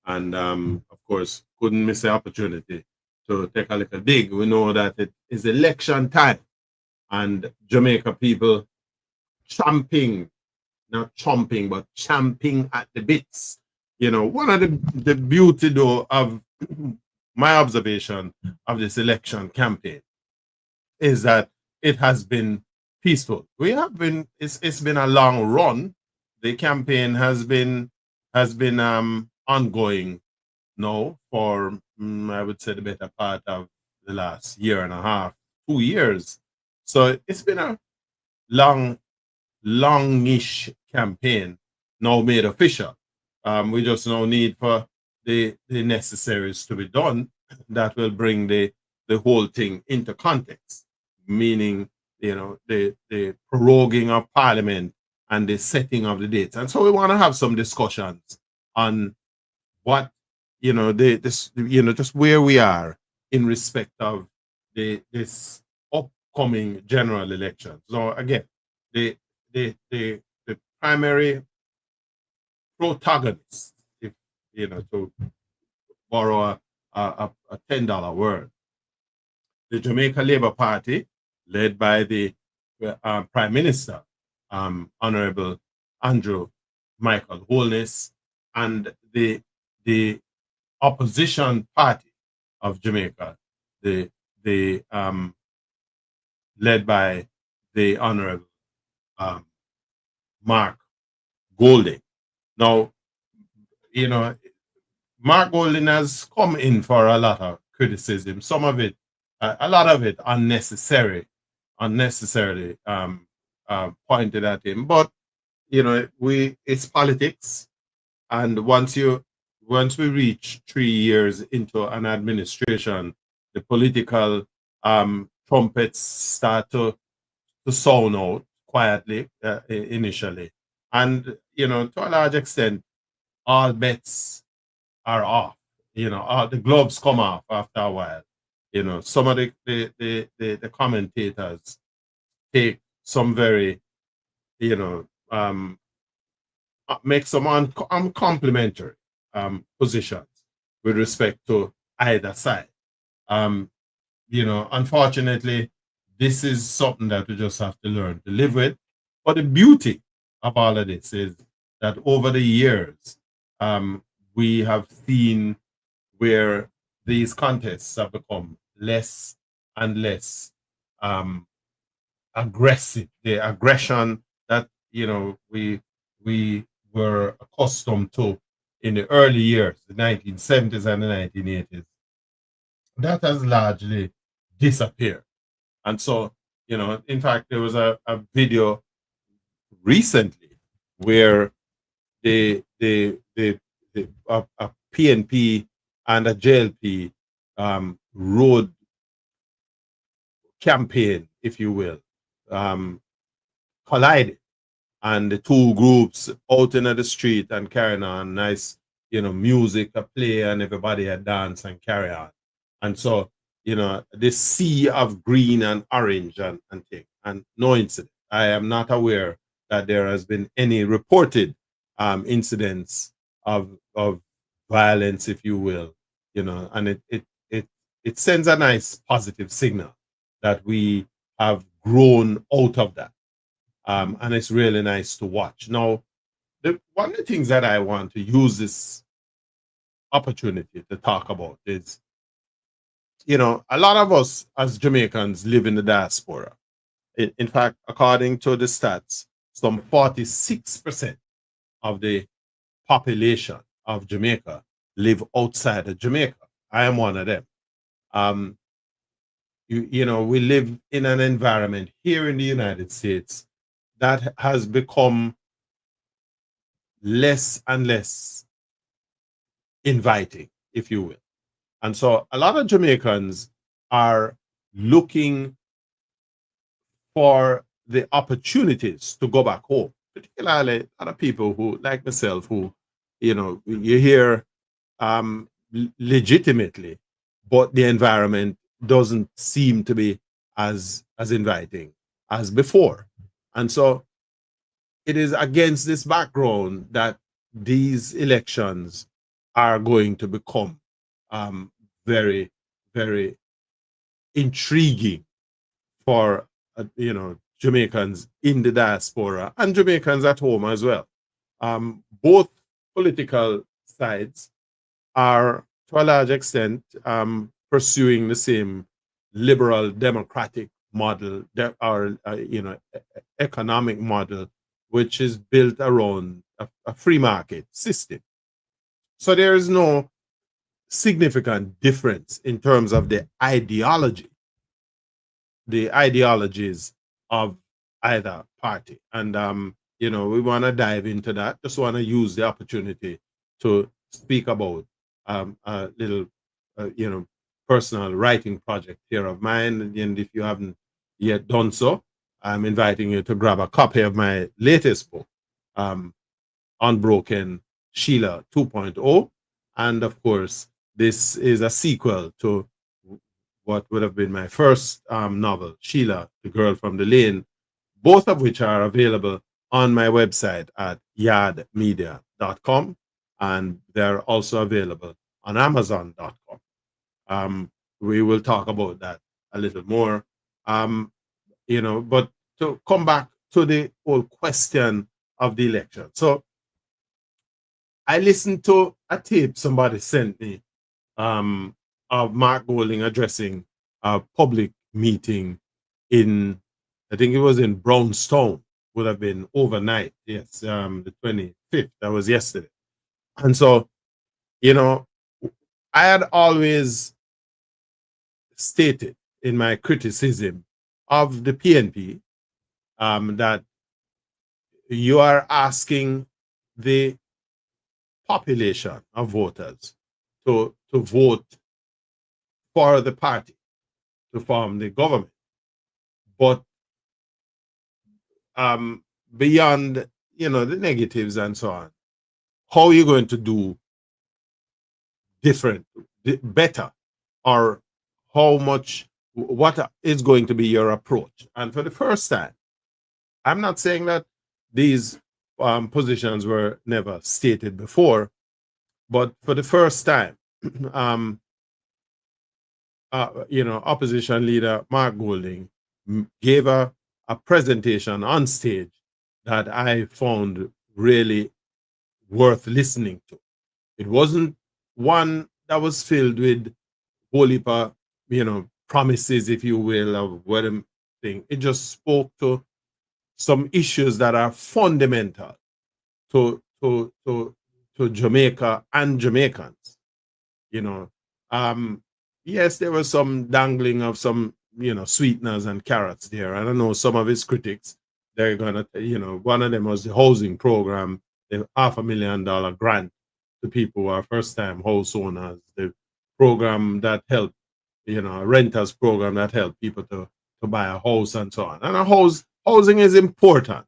And of course, couldn't miss the opportunity to take a little dig. We know that it is election time and Jamaica people champing, not chomping, but champing at the bits. One of the beauty though of my observation of this election campaign is that it has been peaceful. It's been a long run. The campaign has been ongoing now for I would say the better part of the last year and a half, 2 years. So it's been a longish campaign now made official. We just now need for the necessaries to be done that will bring the whole thing into context, meaning the proroguing of parliament and the setting of the dates. And so we want to have some discussions on what just where we are in respect of this upcoming general election. So again, the primary protagonist, if to borrow a $10 word, the Jamaica Labour Party, led by the Prime Minister, Honorable Andrew Michael Holness, and the opposition party of Jamaica, the led by the Honorable Mark Golding. Now, Mark Golding has come in for a lot of criticism. Some of it, a lot of it, unnecessarily pointed at him. But it's politics, and once we reach 3 years into an administration, the political trumpets start to sound out quietly initially, and to a large extent, all bets are off. All the gloves come off after a while. Some of the commentators take some very, make some uncomplimentary positions with respect to either side. Unfortunately, this is something that we just have to learn to live with. But the beauty of all of this is that over the years, we have seen where these contests have become less and less um, aggressive. The aggression that we were accustomed to in the early years, the 1970s and the 1980s, that has largely disappeared. And so, in fact, there was a video recently where a PNP and a JLP road campaign, if you will, collided, and the two groups out in the street and carrying on nice, music, a play, and everybody a dance and carry on. And so, this sea of green and orange and thing, and no incident. I am not aware that there has been any reported incidents of violence, if you will, and it sends a nice positive signal that we have grown out of that. And it's really nice to watch. Now, one of the things that I want to use this opportunity to talk about is, a lot of us as Jamaicans live in the diaspora. In fact, according to the stats, some 46% of the population of Jamaica live outside of Jamaica. I am one of them. We live in an environment here in the United States that has become less and less inviting, if you will. And so a lot of Jamaicans are looking for the opportunities to go back home, particularly a lot of people who, like myself, who, you hear legitimately, but the environment doesn't seem to be as inviting as before. And so it is against this background that these elections are going to become very, very intriguing for Jamaicans in the diaspora and Jamaicans at home as well. Both political sides are, to a large extent, pursuing the same liberal democratic model, or economic model, which is built around a free market system. So there is no significant difference in terms of the ideologies of either party. And we want to dive into that. Just want to use the opportunity to speak about a little personal writing project here of mine. And if you haven't yet done so, I'm inviting you to grab a copy of my latest book, Unbroken Sheila 2.0. And of course, this is a sequel to what would have been my first novel, Sheila, the Girl from the Lane, both of which are available on my website at yardmedia.com, and they're also available on amazon.com. We will talk about that a little more, but to come back to the whole question of the election. So I listened to a tape somebody sent me of Mark Golding addressing a public meeting in, I think it was in Brownstown, would have been overnight. Yes, the 25th. That was yesterday. And so, I had always stated in my criticism of the PNP that you are asking the population of voters to vote for the party to form the government. But beyond, the negatives and so on, how are you going to do different, better, or what is going to be your approach? And for the first time, I'm not saying that these positions were never stated before, but for the first time, opposition leader Mark Golding gave a presentation on stage that I found really worth listening to. It wasn't one that was filled with whole heap of, promises, if you will, of what thing. It just spoke to some issues that are fundamental to to to to Jamaica and Jamaicans. You know, um, yes, there was some dangling of some sweeteners and carrots there. I don't know some of his critics. They're gonna, one of them was the housing program, the $500,000 grant to people who are first time house owners, the program that helped, a renters program that helped people to buy a house and so on. And housing is important.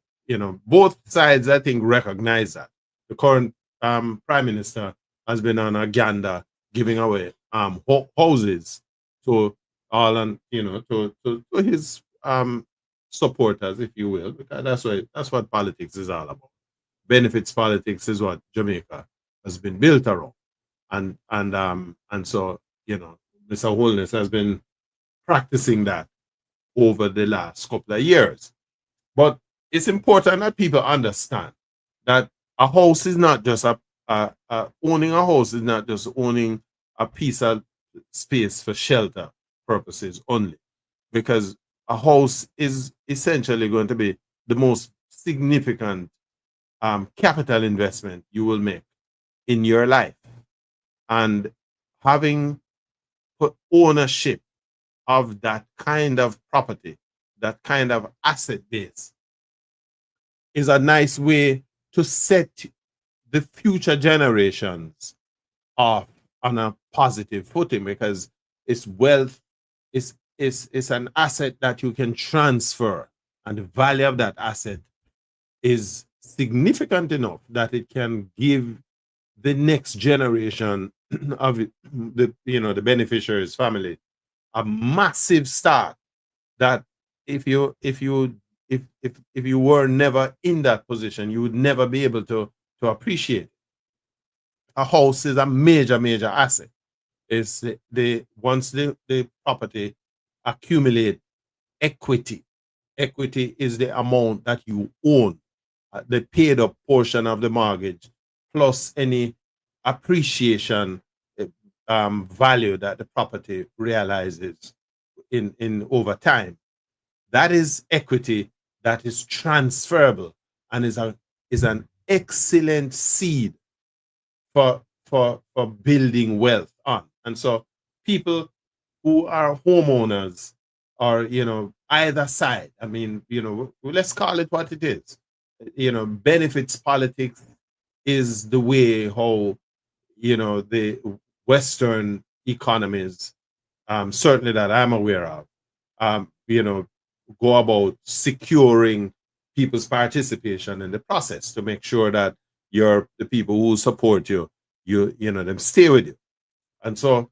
Both sides I think recognize that. The current prime minister has been on a gander giving away houses to all and to his supporters, if you will, because that's what politics is all about. Benefits politics is what Jamaica has been built around, and so Mr. Holness has been practicing that over the last couple of years. But it's important that people understand that a house is not just owning a house is not just owning a piece of space for shelter purposes only, because a house is essentially going to be the most significant capital investment you will make in your life, and having ownership of that kind of property, that kind of asset base, is a nice way to set the future generations off on a positive footing, because it's wealth, it's an asset that you can transfer, and the value of that asset is significant enough that it can give the next generation of the beneficiaries family a massive start, that if you were never in that position, you would never be able to appreciate. A house is a major asset. It's the once the property accumulate equity. Equity is the amount that you own, the paid up portion of the mortgage, plus any appreciation value that the property realizes in over time. That is equity that is transferable, and is an excellent seed for building wealth on. And so people who are homeowners, or either side, I mean, let's call it what it is. Benefits politics is the way how the Western economies, certainly that I'm aware of, go about securing people's participation in the process to make sure that the people who support them stay with you. And so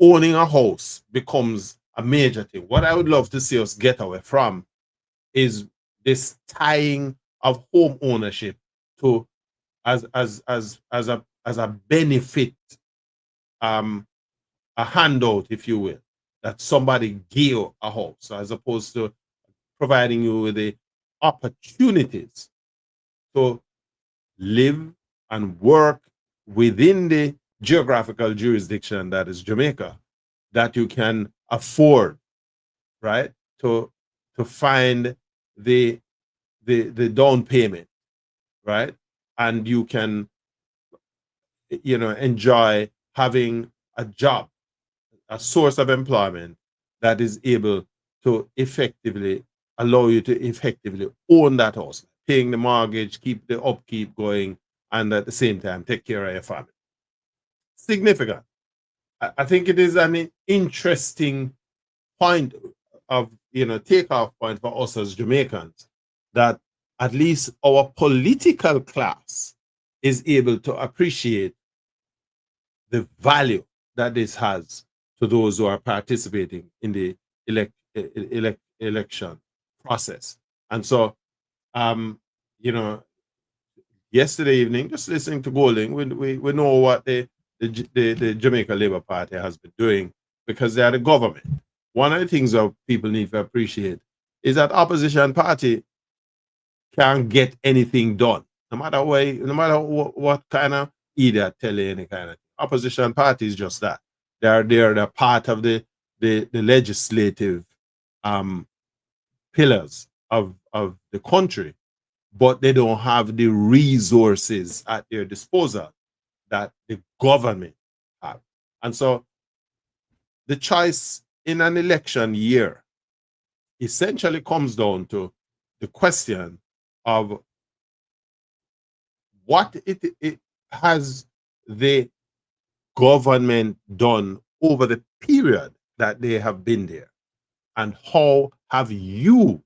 owning a house becomes a major thing. What I would love to see us get away from is this tying of home ownership to as a benefit, a handout, if you will, that somebody gave a house, as opposed to providing you with the opportunities to live and work within the geographical jurisdiction that is Jamaica, that you can afford, right, to find the down payment, right, and you can enjoy having a job, a source of employment that is able to effectively allow you to effectively own that house, paying the mortgage, keep the upkeep going, and at the same time take care of your family. Significant. I think it is an interesting point of takeoff point for us as Jamaicans, that at least our political class is able to appreciate the value that this has to those who are participating in the election process. And so, yesterday evening, just listening to Golding, we know what the Jamaica Labour Party has been doing, because they are the government. One of the things that people need to appreciate is that opposition party can't get anything done. No matter way, no matter what kind of idiot tell you any kind of opposition party is just that. They're part of the legislative um pillars of the country, but they don't have the resources at their disposal that the government have. And so the choice in an election year essentially comes down to the question of what it has the government done over the period that they have been there, and how have you,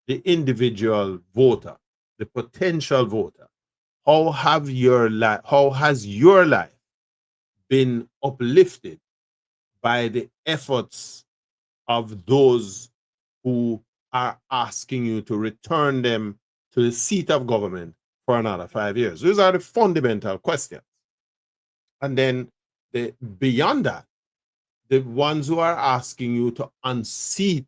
the individual voter, the potential voter, how has your life been uplifted by the efforts of those who are asking you to return them to the seat of government for another 5 years? Those are the fundamental questions. And then beyond that, the ones who are asking you to unseat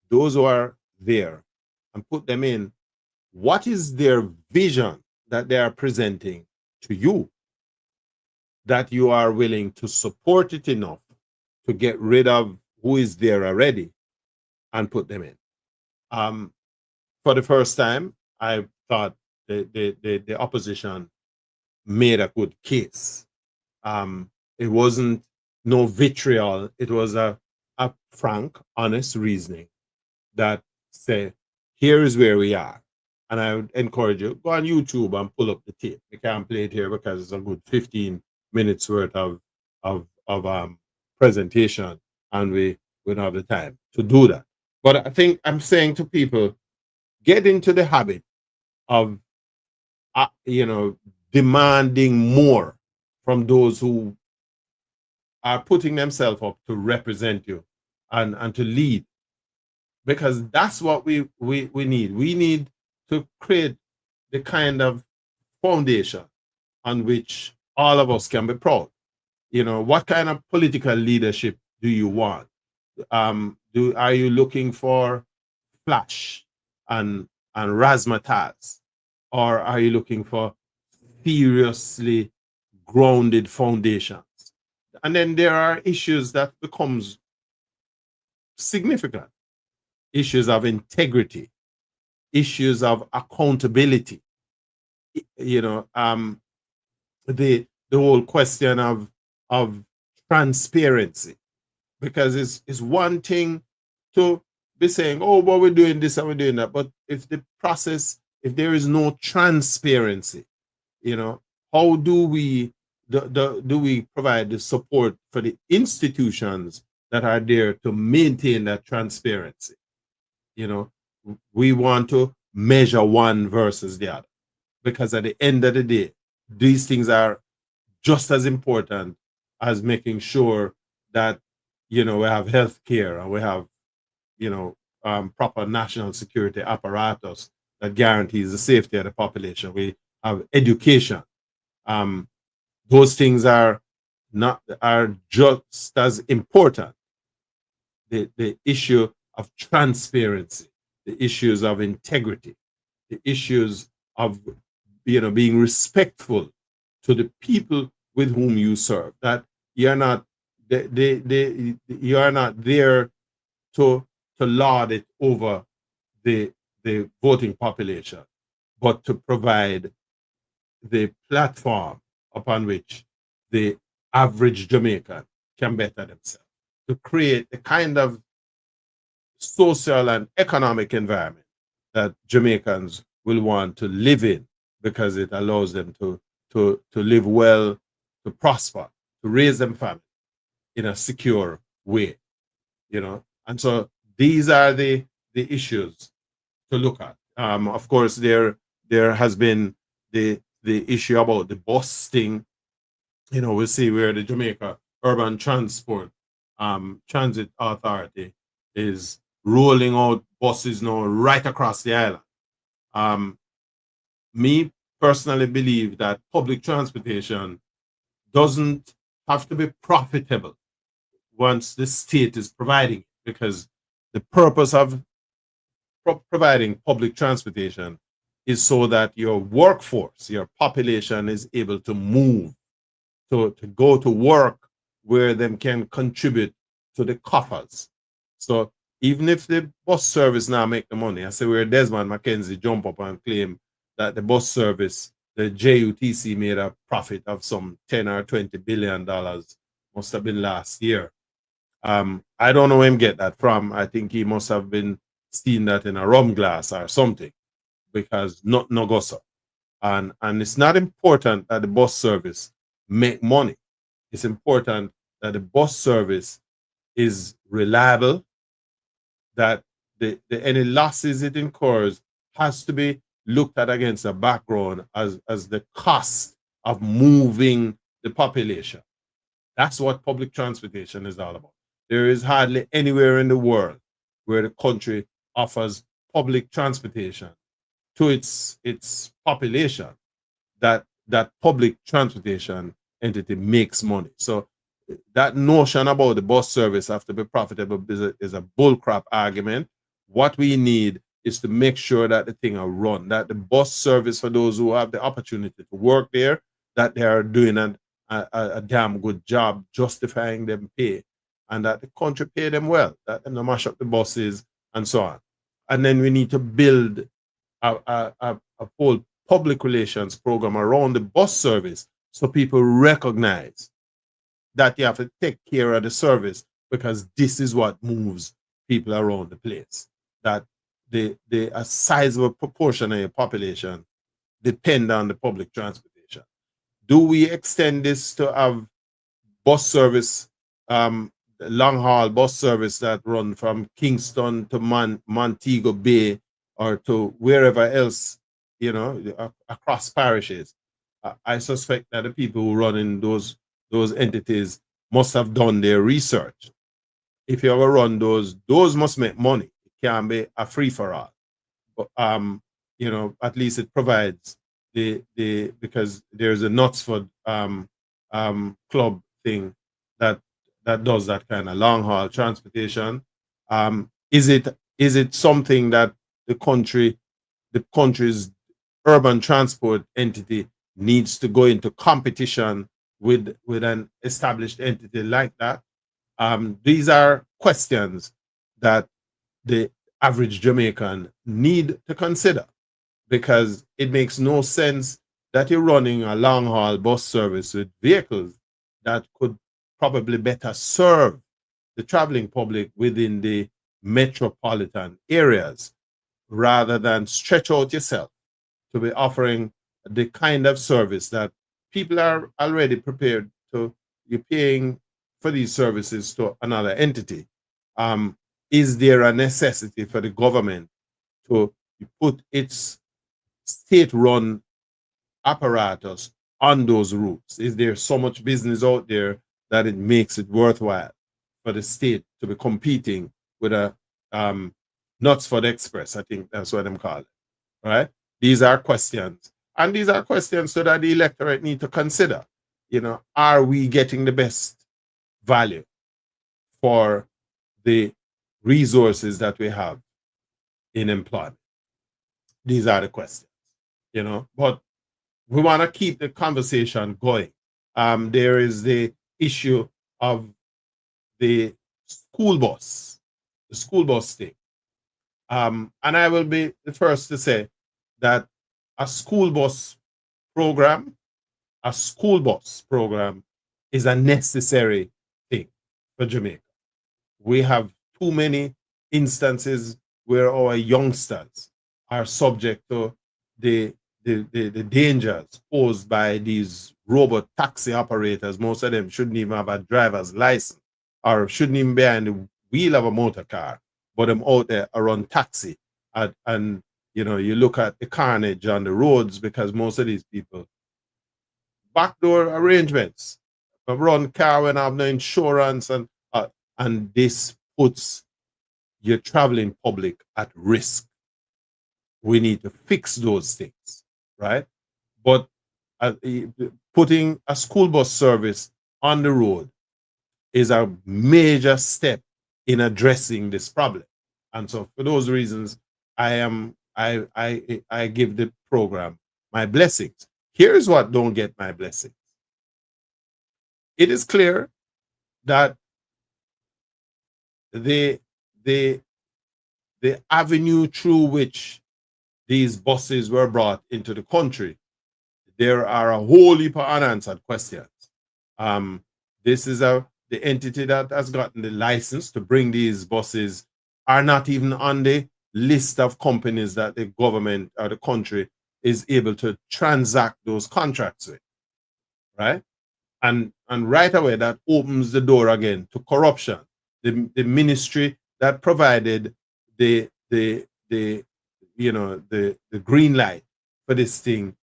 those who are there and put them in, what is their vision that they are presenting to you that you are willing to support it enough to get rid of who is there already and put them in? For the first time, I thought the opposition made a good case. It wasn't no vitriol. It was a frank, honest reasoning that say, here is where we are. And I would encourage you, go on YouTube and pull up the tape. We can't play it here because it's a good 15 minutes worth of presentation, and we don't have the time to do that. But I think I'm saying to people, get into the habit of demanding more from those who are putting themselves up to represent you and to lead, because that's what we need. We need to create the kind of foundation on which all of us can be proud. What kind of political leadership do you want? Are you looking for flash and razzmatazz, or are you looking for seriously grounded foundations? And then there are issues that becomes significant: issues of integrity, issues of accountability. The whole question of transparency, because it's one thing to be saying, oh, well, we're doing this and we're doing that, but if there is no transparency, how do we do we provide the support for the institutions that are there to maintain that transparency? We want to measure one versus the other, because at the end of the day, these things are just as important as making sure that we have health care and we have proper national security apparatus that guarantees the safety of the population. We have education. Those things are just as important. The issue of transparency, the issues of integrity, the issues of being respectful to the people with whom you serve. That you're not you are not there to lord it over the voting population, but to provide the platform upon which the average Jamaican can better themselves, to create the kind of social and economic environment that Jamaicans will want to live in, because it allows them to live well, to prosper, to raise them family in a secure way. And so these are the issues to look at. Of course, there has been the issue about the bus thing. We'll see where the Jamaica Urban Transit Authority is rolling out buses now right across the island. Me personally believe that public transportation doesn't have to be profitable once the state is providing it, because the purpose of providing public transportation is so that your workforce, your population is able to move, to go to work where they can contribute to the coffers. So even if the bus service now make the money, I say where Desmond McKenzie jump up and claim that the bus service, the JUTC made a profit of some 10 or 20 billion dollars, must have been last year. I don't know where him get that from. I think he must have been seen that in a rum glass or something, because not no go so. And it's not important that the bus service make money. It's important that the bus service is reliable, that any losses it incurs has to be looked at against the background as the cost of moving the population. That's what public transportation is all about. There is hardly anywhere in the world where the country offers public transportation to its population that public transportation entity makes money. So that notion about the bus service have to be profitable is a bullcrap argument. What we need is to make sure that the thing are run, that the bus service for those who have the opportunity to work there, that they are doing a damn good job justifying them pay, and that the country pay them well, that them mash up the buses and so on. And then we need to build a whole public relations program around the bus service so people recognize that you have to take care of the service, because this is what moves people around the place. That a sizable proportion of your population depend on the public transportation. Do we extend this to have bus service, long haul bus service that run from Kingston to Montego Bay or to wherever else, across parishes? I suspect that the people who run in those entities must have done their research. If you ever run those must make money. It can't be a free for all. But at least it provides because there's a Knutsford club thing that does that kind of long haul transportation. Is it something that the country's urban transport entity needs to go into competition with an established entity like that? These are questions that the average Jamaican need to consider, because it makes no sense that you're running a long haul bus service with vehicles that could probably better serve the traveling public within the metropolitan areas, rather than stretch out yourself to be offering the kind of service that people are already prepared to. You're paying for these services to another entity. Is there a necessity for the government to put its state-run apparatus on those routes? Is there so much business out there that it makes it worthwhile for the state to be competing with a Knutsford Express? I think that's what I'm calling. Right? These are questions. And these are questions so that the electorate need to consider. Are we getting the best value for the resources that we have in employment? These are the questions, but we want to keep the conversation going. There is the issue of the school bus thing. And I will be the first to say that a school bus program is a necessary thing for Jamaica. We have too many instances where our youngsters are subject to the dangers posed by these robot taxi operators. Most of them shouldn't even have a driver's license or shouldn't even be behind the wheel of a motor car, but them out there are on taxi. And you look at the carnage on the roads, because most of these people backdoor arrangements, run car when I have no insurance, and this puts your traveling public at risk. We need to fix those things, right? But putting a school bus service on the road is a major step in addressing this problem. And so for those reasons, I give the program my blessings. Here's what don't get my blessings. It is clear that the the the avenue through which these buses were brought into the country, there are a whole heap of unanswered questions. Um, this is the entity that has gotten the license to bring these buses are not even on the list of companies that the government or the country is able to transact those contracts with, right? And right away that opens the door again to corruption. The ministry that provided the the green light for this thing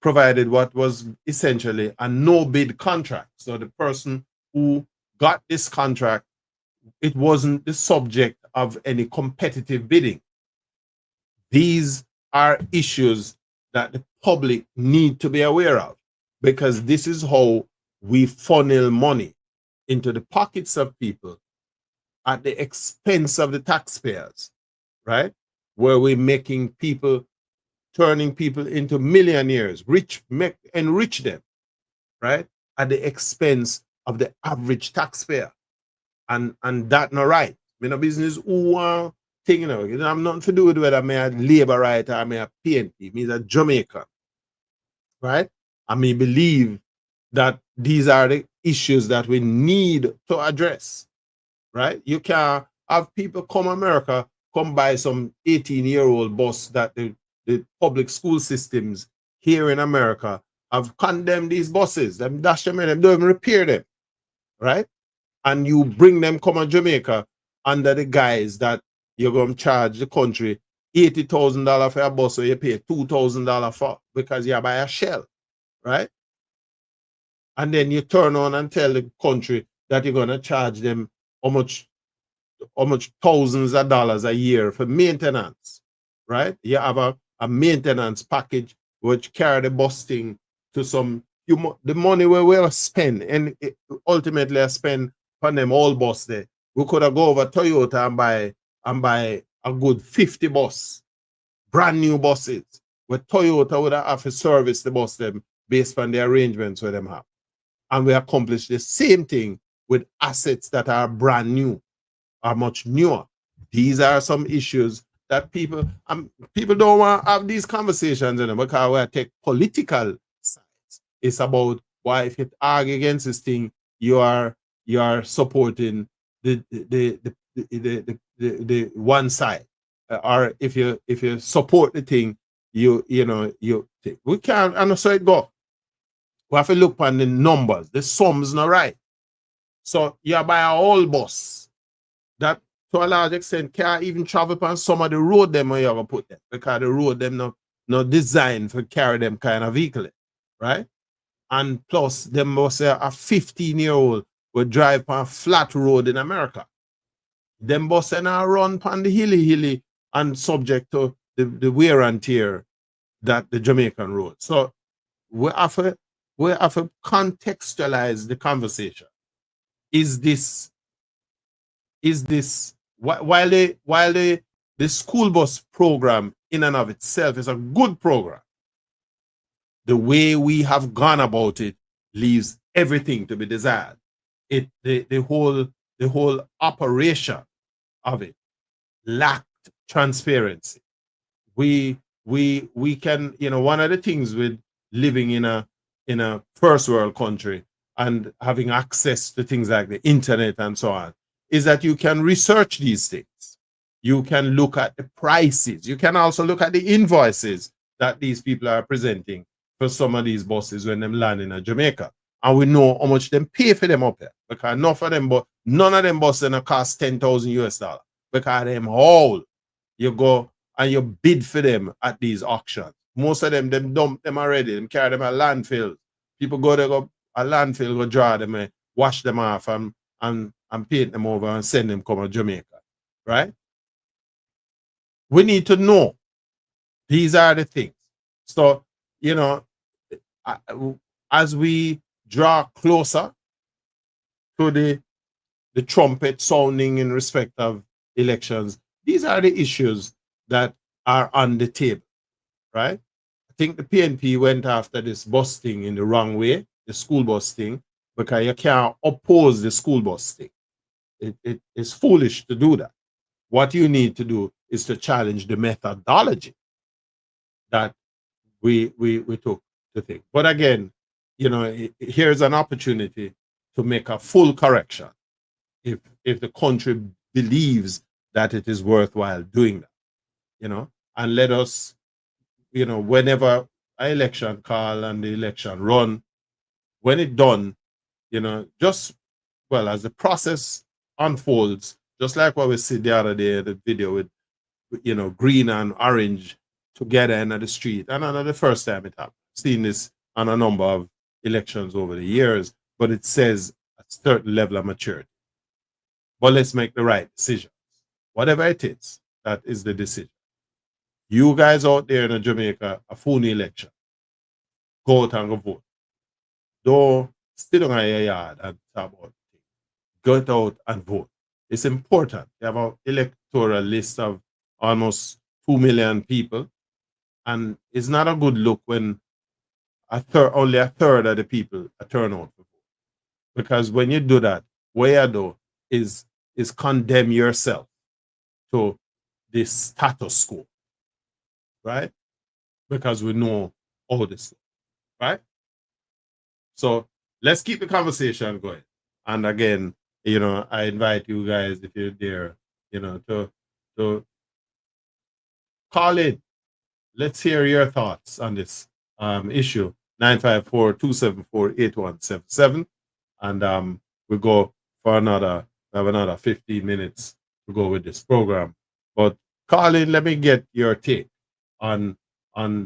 provided what was essentially a no bid contract. So the person who got this contract, it wasn't the subject of any competitive bidding. These are issues that the public need to be aware of, because this is how we funnel money into the pockets of people at the expense of the taxpayers, right? Where we're making people, turning people into millionaires, enrich them, right? At the expense of the average taxpayer. And that not right. Me no business who thing, I'm nothing to do with whether I'm a labor right or I'm a PNP. Me is a Jamaican, right? I may believe that these are the issues that we need to address, right? You can't have people come America, come buy some 18-year-old bus that the public school systems here in America have condemned these buses. Them dash them in, them don't even repair them, right? And you bring them come to Jamaica under the guise that you're going to charge the country $80,000 for a bus, so you pay $2,000 for because you buy a shell, right? And then you turn on and tell the country that you're going to charge them how much thousands of dollars a year for maintenance, right? You have a maintenance package which carry the bus thing to some, the money we will spend, and ultimately I spend on them all bus there. We could have go over Toyota and buy a good 50 bus, brand new buses, where Toyota would have to service the bus them based on the arrangements where them have. And we accomplish the same thing with assets that are brand new, are much newer. These are some issues that people don't want to have these conversations because we take political sides. It's about why if you argue against this thing, you are supporting the one side, or if you support the thing, we can't. And so it go. We have to look on the numbers. The sum's not right. So you buy a whole bus that to a large extent can't even travel on some of the road them where you ever put them, because the road them not designed for carry them kind of vehicle, right? And plus them must say a 15-year-old will drive on a flat road in America. Them bus now run on the hilly and subject to the wear and tear that the Jamaican road. So we have to contextualize the conversation. Is this while the school bus program in and of itself is a good program, the way we have gone about it leaves everything to be desired. The whole operation of it lacked transparency. We can, one of the things with living in a first world country and having access to things like the internet and so on, is that you can research these things. You can look at the prices. You can also look at the invoices that these people are presenting for some of these buses when them land in Jamaica. And we know how much them pay for them up here. Because enough of them, but none of them buses cost 10,000 US dollars. Because them all, you go and you bid for them at these auctions. Most of them dump them already. Them carry them at landfill. People go there, go a landfill, go draw them, wash them off and paint them over and send them come to Jamaica. Right? We need to know. These are the things. So, as we draw closer to the trumpet sounding in respect of elections, these are the issues that are on the table, right? I think the PNP went after this bus thing in the wrong way, the school bus thing, because you can't oppose the school bus thing. It is foolish to do that. What you need to do is to challenge the methodology that we took to think. But again, here's an opportunity to make a full correction if the country believes that it is worthwhile doing that, and let us, whenever an election call and the election run, when it done, just, well, as the process unfolds, just like what we see the other day, the video with, green and orange together in the street. And not the first time it happened. I've seen this on a number of elections over the years, but it says a certain level of maturity. But let's make the right decisions. Whatever it is, that is the decision. You guys out there in Jamaica, a phony election, go out and go vote. Don't sit down in your yard and talk about it. Go out and vote. It's important. You have an electoral list of almost 2 million people, and it's not a good look when only a third of the people turn out to vote. Because when you do that, what you do is condemn yourself to this status quo, right? Because we know all this, right? So let's keep the conversation going. And again, I invite you guys, if you're there, to call in. Let's hear your thoughts on this issue. 954-274-8177. And we go for we have another 15 minutes to go with this program. But call in, let me get your take on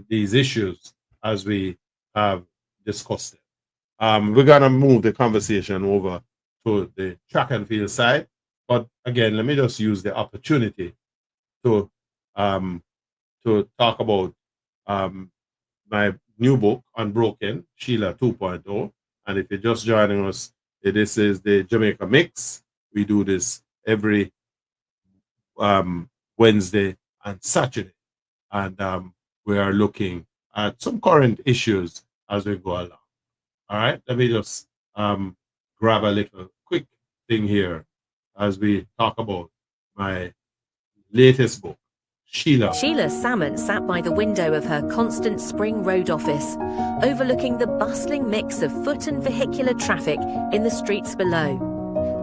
these issues as we have discussed it. We're gonna move the conversation over to the track and field side. But again, let me just use the opportunity to talk about my new book, Unbroken, Sheila 2.0. And if you're just joining us, this is the Jamaica Mix. We do this every Wednesday and Saturday. And we are looking at some current issues as we go along. All right, let me just grab a little quick thing here as we talk about my latest book, Sheila. Sheila Salmon sat by the window of her Constant Spring Road office, overlooking the bustling mix of foot and vehicular traffic in the streets below.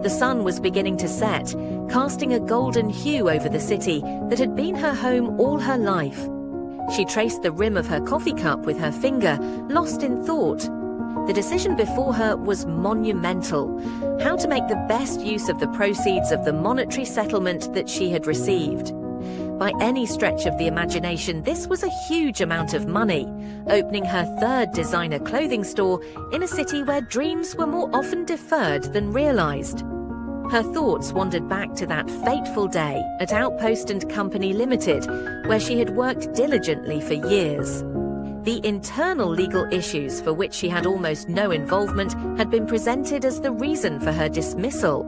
The sun was beginning to set, casting a golden hue over the city that had been her home all her life. She traced the rim of her coffee cup with her finger, lost in thought. The decision before her was monumental: how to make the best use of the proceeds of the monetary settlement that she had received. By any stretch of the imagination, this was a huge amount of money, opening her third designer clothing store in a city where dreams were more often deferred than realised. Her thoughts wandered back to that fateful day at Outpost and Company Limited, where she had worked diligently for years. The internal legal issues for which she had almost no involvement had been presented as the reason for her dismissal.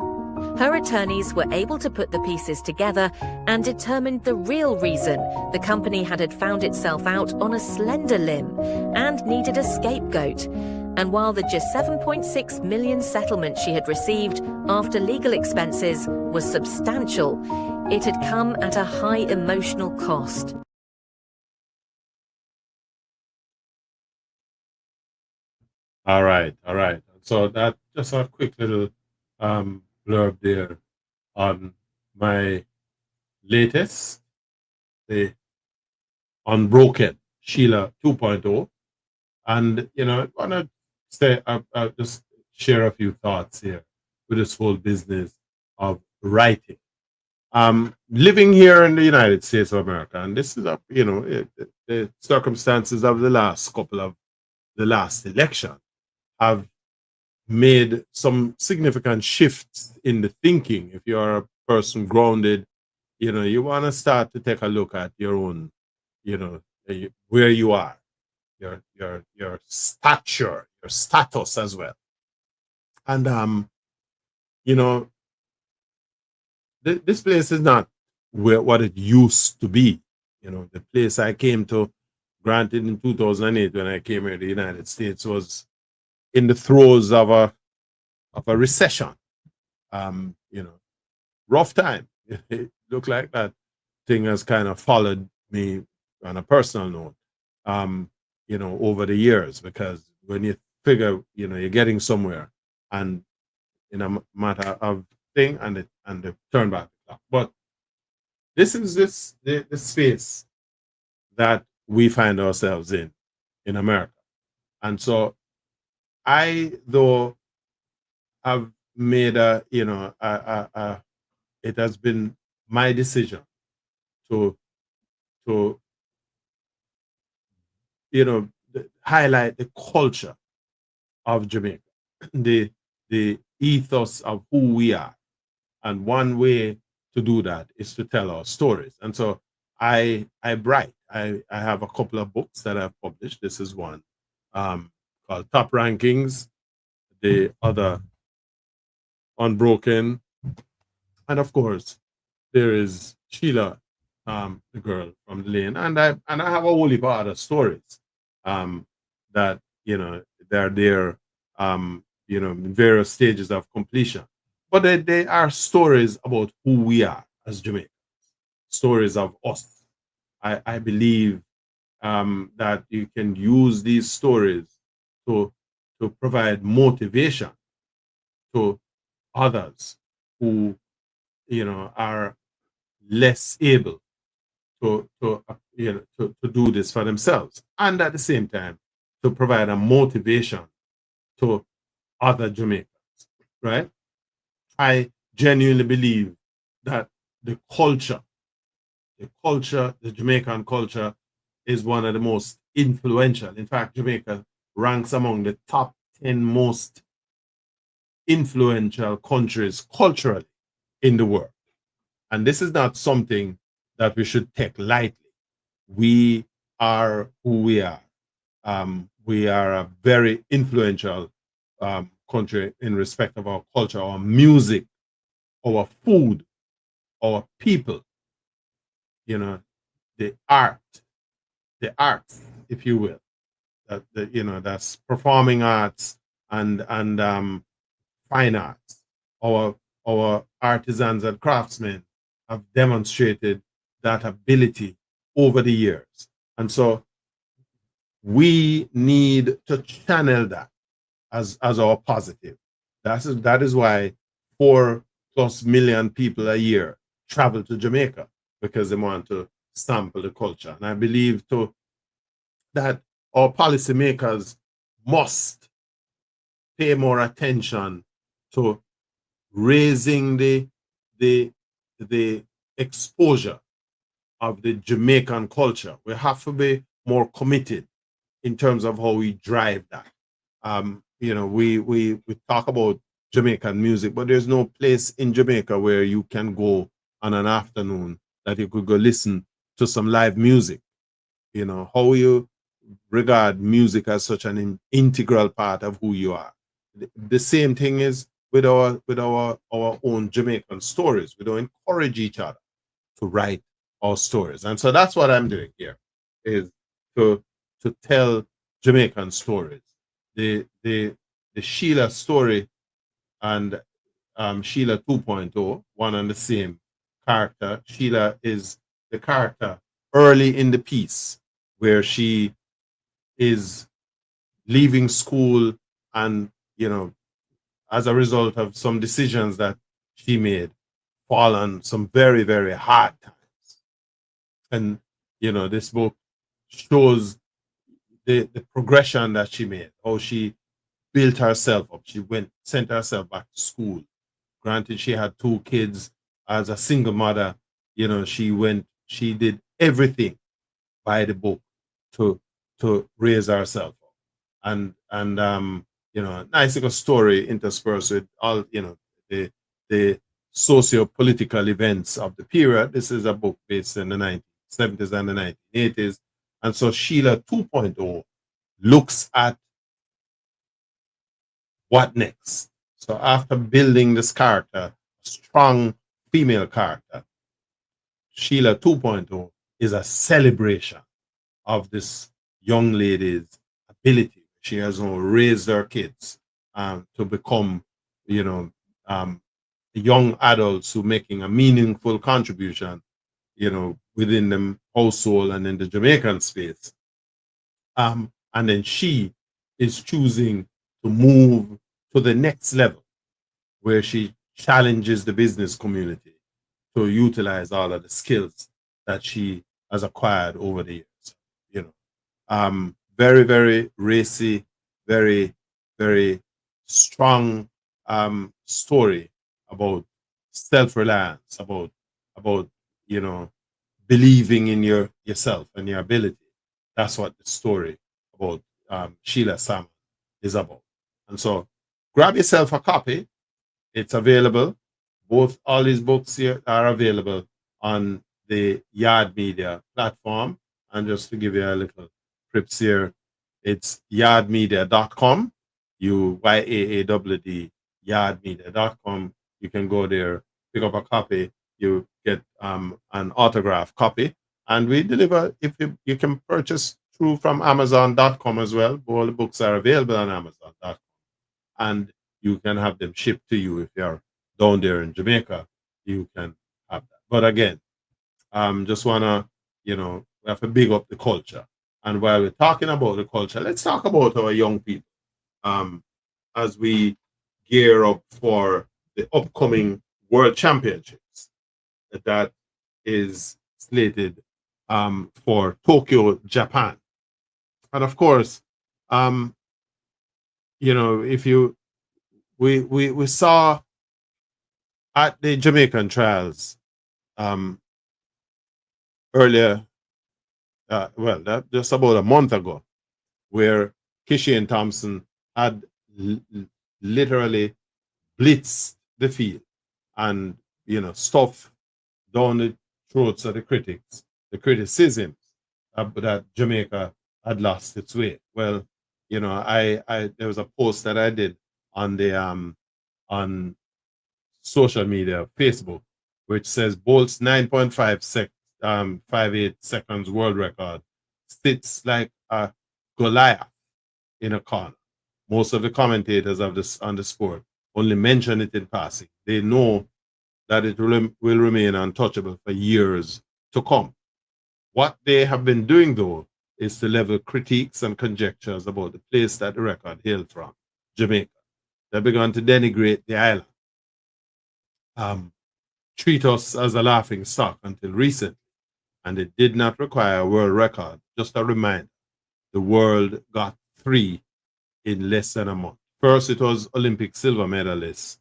Her attorneys were able to put the pieces together and determined the real reason the company had found itself out on a slender limb and needed a scapegoat. And while the just 7.6 million settlement she had received after legal expenses was substantial, it had come at a high emotional cost. All right. So that just a quick little blurb there on my latest, the Unbroken, Sheila 2.0. And, I want to say, I'll just share a few thoughts here with this whole business of writing. Living here in the United States of America, and this is, the circumstances of the last election have made some significant shifts in the thinking. If you're a person grounded, you want to start to take a look at your own, where you are, your stature, your status as well. And this place is not what it used to be. the place I came to, granted in 2008 when I came here to the United States, was in the throes of a recession. Rough time. It looked like that thing has kind of followed me on a personal note, over the years, because when you figure, you're getting somewhere, and in a matter of thing, and they turn back the clock. But this is the space that we find ourselves in America. And so I, though, have made it has been my decision to highlight the culture of Jamaica, the ethos of who we are. And one way to do that is to tell our stories. And so I write. I have a couple of books that I've published. This is one called Top Rankings, the other Unbroken, and of course there is Sheila, the girl from the lane, and I have a whole heap of other stories that they're there in various stages of completion, but they are stories about who we are as Jamaicans, stories of us. I believe that you can use these stories to provide motivation to others who are less able to do this for themselves, and at the same time to provide a motivation to other Jamaicans, right? I genuinely believe that the Jamaican culture is one of the most influential. In fact, Jamaica ranks among the top 10 most influential countries culturally in the world. And this is not something that we should take lightly. We are who we are. We are a very influential country in respect of our culture, our music, our food, our people, the arts, if you will. That's performing arts and fine arts. Our artisans and craftsmen have demonstrated that ability over the years. And so we need to channel that as our positive. That is why 4+ million people a year travel to Jamaica, because they want to sample the culture. And I believe that our policymakers must pay more attention to raising the exposure of the Jamaican culture. We have to be more committed in terms of how we drive that. We talk about Jamaican music, but there's no place in Jamaica where you can go on an afternoon that you could go listen to some live music. How you regard music as such an integral part of who you are. The same thing is with our own Jamaican stories. We don't encourage each other to write our stories. And so that's what I'm doing here, is to tell Jamaican stories. The Sheila story and Sheila 2.0, one and the same character. Sheila is the character early in the piece where she is leaving school and, as a result of some decisions that she made, fall on some very, very hard times. And, this book shows the progression that she made, how she built herself up. She sent herself back to school. Granted, she had 2 kids. As a single mother, she did everything by the book to raise herself up. And nice little story interspersed with all, the socio-political events of the period. This is a book based in the 1970s and the 1980s. And so Sheila 2.0 looks at what next. So after building this character, strong female character, Sheila 2.0 is a celebration of this young lady's ability. She has now raised her kids to become, young adults who making a meaningful contribution, within the household and in the Jamaican space. And then she is choosing to move to the next level where she challenges the business community to utilize all of the skills that she has acquired over the years. Very, very racy, very, very strong story about self-reliance, about believing in yourself and your ability. That's what the story about Sheila Salmon is about. And so grab yourself a copy. It's available. All these books here are available on the Yard Media platform. And just to give you a little trips here, it's yardmedia.com, UYAAWD, yardmedia.com. You can go there, pick up a copy. You get an autographed copy. And we deliver, if you can purchase through from Amazon.com as well. All the books are available on Amazon.com. And you can have them shipped to you if you're down there in Jamaica. You can have that. But again, just wanna, we have to big up the culture. And while we're talking about the culture, let's talk about our young people as we gear up for the upcoming World Championships that is slated for Tokyo, Japan. And of course, if we saw at the Jamaican trials earlier, just about a month ago, where Kishian Thompson had literally blitzed the field and stuffed down the throats of the critics, the criticisms that Jamaica had lost its way. Well, there was a post that I did on the on social media, Facebook, which says Bolt's 9.58 seconds world record sits like a Goliath in a corner. Most of the commentators of this on the sport only mention it in passing. They know that it will remain untouchable for years to come. What they have been doing, though, is to level critiques and conjectures about the place that the record hailed from, Jamaica. They began to denigrate the island, treat us as a laughing stock until recently, and it did not require a world record. Just a reminder, the world got 3 in less than a month. First, it was Olympic silver medalist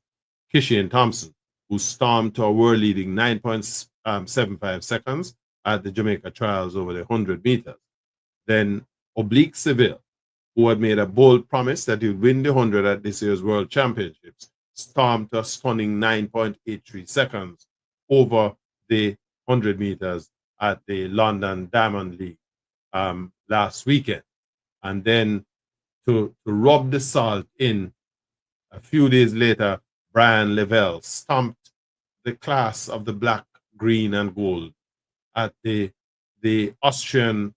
Kishian Thompson, who stormed to a world-leading 9.75 seconds at the Jamaica trials over the 100 meters. Then Oblique Seville, who had made a bold promise that he would win the 100 at this year's World Championships, stormed to a stunning 9.83 seconds over the 100 meters at the London Diamond League last weekend. And then to rub the salt in, a few days later, Brian Lavelle stomped the class of the black, green, and gold at the Austrian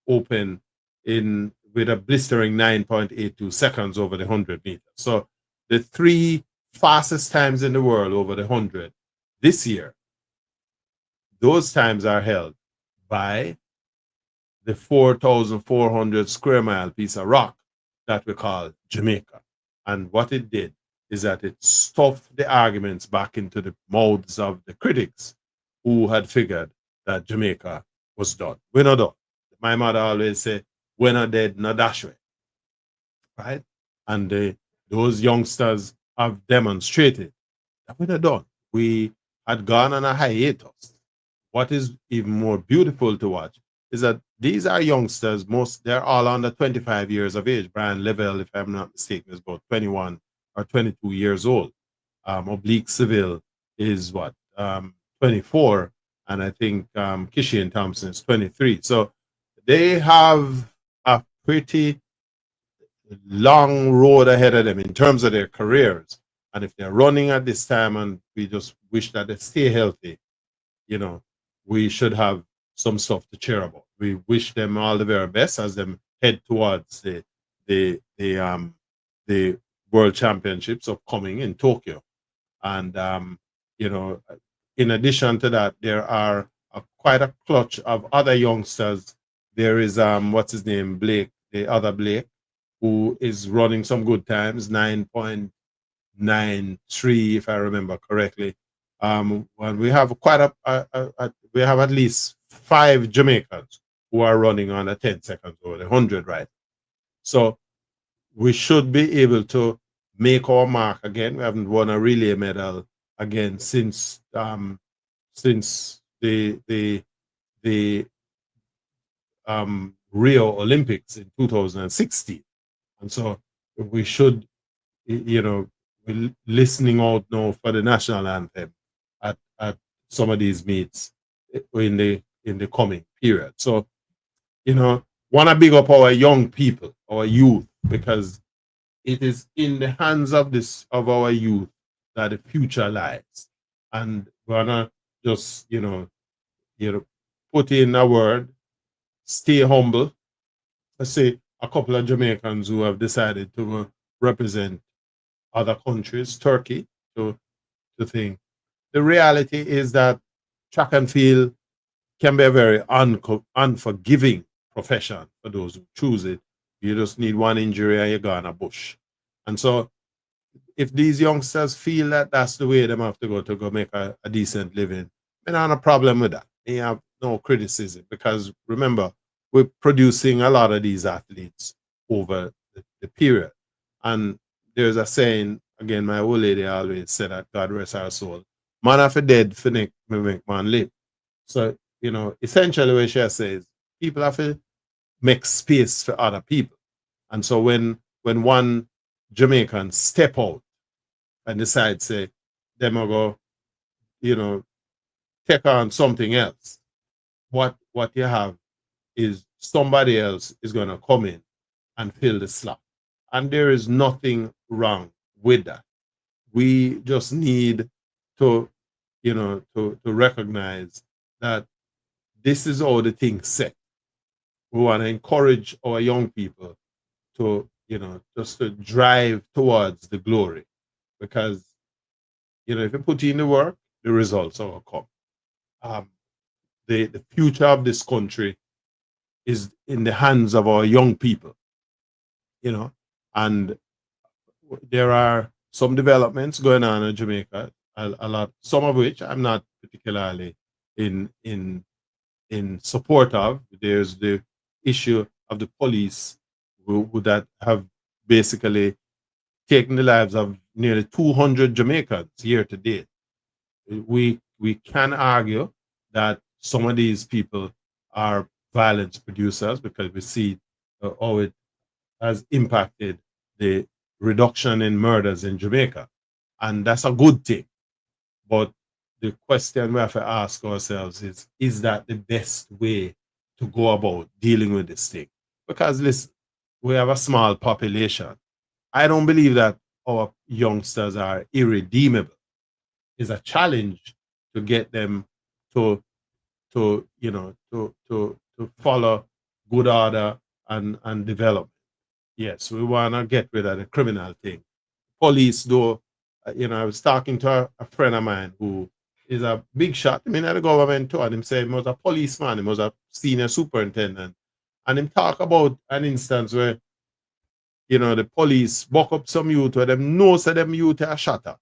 Open with a blistering 9.82 seconds over the 100 meters. So the 3 fastest times in the world over the 100 this year, those times are held by the 4,400 square mile piece of rock that we call Jamaica. And what it did is that it stuffed the arguments back into the mouths of the critics who had figured that Jamaica was done. We're not done. My mother always say, we're not dead, not dash way. Right? And those youngsters have demonstrated that we're not done. We had gone on a hiatus. What is even more beautiful to watch is that these are youngsters, they're all under 25 years of age. Brian Lavelle, if I'm not mistaken, is about 21 or 22 years old. Oblique Seville is 24, and I think Kishian Thompson is 23. So they have a pretty long road ahead of them in terms of their careers. And if they're running at this time, and we just wish that they stay healthy, we should have some stuff to cheer about. We wish them all the very best as them head towards the World Championships upcoming in Tokyo. And you know, in addition to that, there are quite a clutch of other youngsters. There is what's his name, Blake, the other Blake, who is running some good times, 9.93 if I remember correctly. And we have quite we have at least 5 Jamaicans who are running on a 10 seconds over the 100 right. So we should be able to make our mark again. We haven't won a relay medal again since the Rio Olympics in 2016, and so we should, you know, we're listening out now for the national anthem at some of these meets in the coming period. So, you know, want to big up our young people, our youth, because it is in the hands of our youth that the future lies. And wanna just, you know, put in a word, stay humble. I say a couple of Jamaicans who have decided to represent other countries, Turkey, to think. The reality is that track and field can be a very unforgiving profession for those who choose it. You just need one injury and you're gone a bush. And so if these youngsters feel that that's the way they have to go make a decent living, I don't have a problem with that. They have no criticism, because remember, we're producing a lot of these athletes over the period. And there's a saying, again, my old lady always said that, God rest her soul, man have dead for make man live. So, you know, essentially what she says, people have to make space for other people. And so when one Jamaican step out and decide, say, them are go, you know, take on something else, what you have is somebody else is going to come in and fill the slack. And there is nothing wrong with that. We just need to, you know, to recognize that this is all the things set. We want to encourage our young people to, you know, just to drive towards the glory, because, you know, if you put in the work, the results will come. The future of this country is in the hands of our young people, you know, and there are some developments going on in Jamaica, a lot, some of which I'm not particularly in support of. There's the issue of the police who that have basically taken the lives of nearly 200 Jamaicans year to date. We can argue that some of these people are violence producers, because we see how it has impacted the reduction in murders in Jamaica. And that's a good thing. But the question we have to ask ourselves is that the best way to go about dealing with this thing? Because listen, we have a small population. I don't believe that our youngsters are irredeemable. It's a challenge to get them to you know, to follow good order and development. Yes, we want to get rid of the criminal thing. Police, though, you know, I was talking to a friend of mine who is a big shot. I mean, at the government too, and him say he was a policeman, he was a senior superintendent, and him talk about an instance where, you know, the police buck up some youth where them know say them youth are shatter,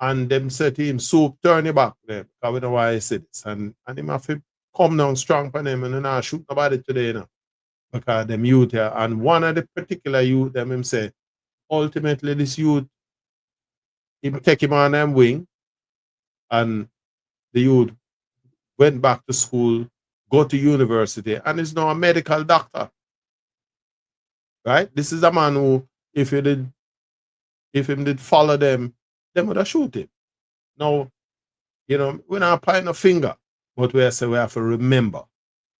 and them say to him, "Soup, turn your back there, because we know why I say this," and him have to come down strong for them and not shoot nobody today, you know, because them youth here. And one of the particular youth, them him say, ultimately this youth, him take him on them wing, and the youth went back to school, go to university, and is now a medical doctor. Right? This is a man who, if him did follow them would have shoot him. Now, you know, we're not pointing a finger, but we have to remember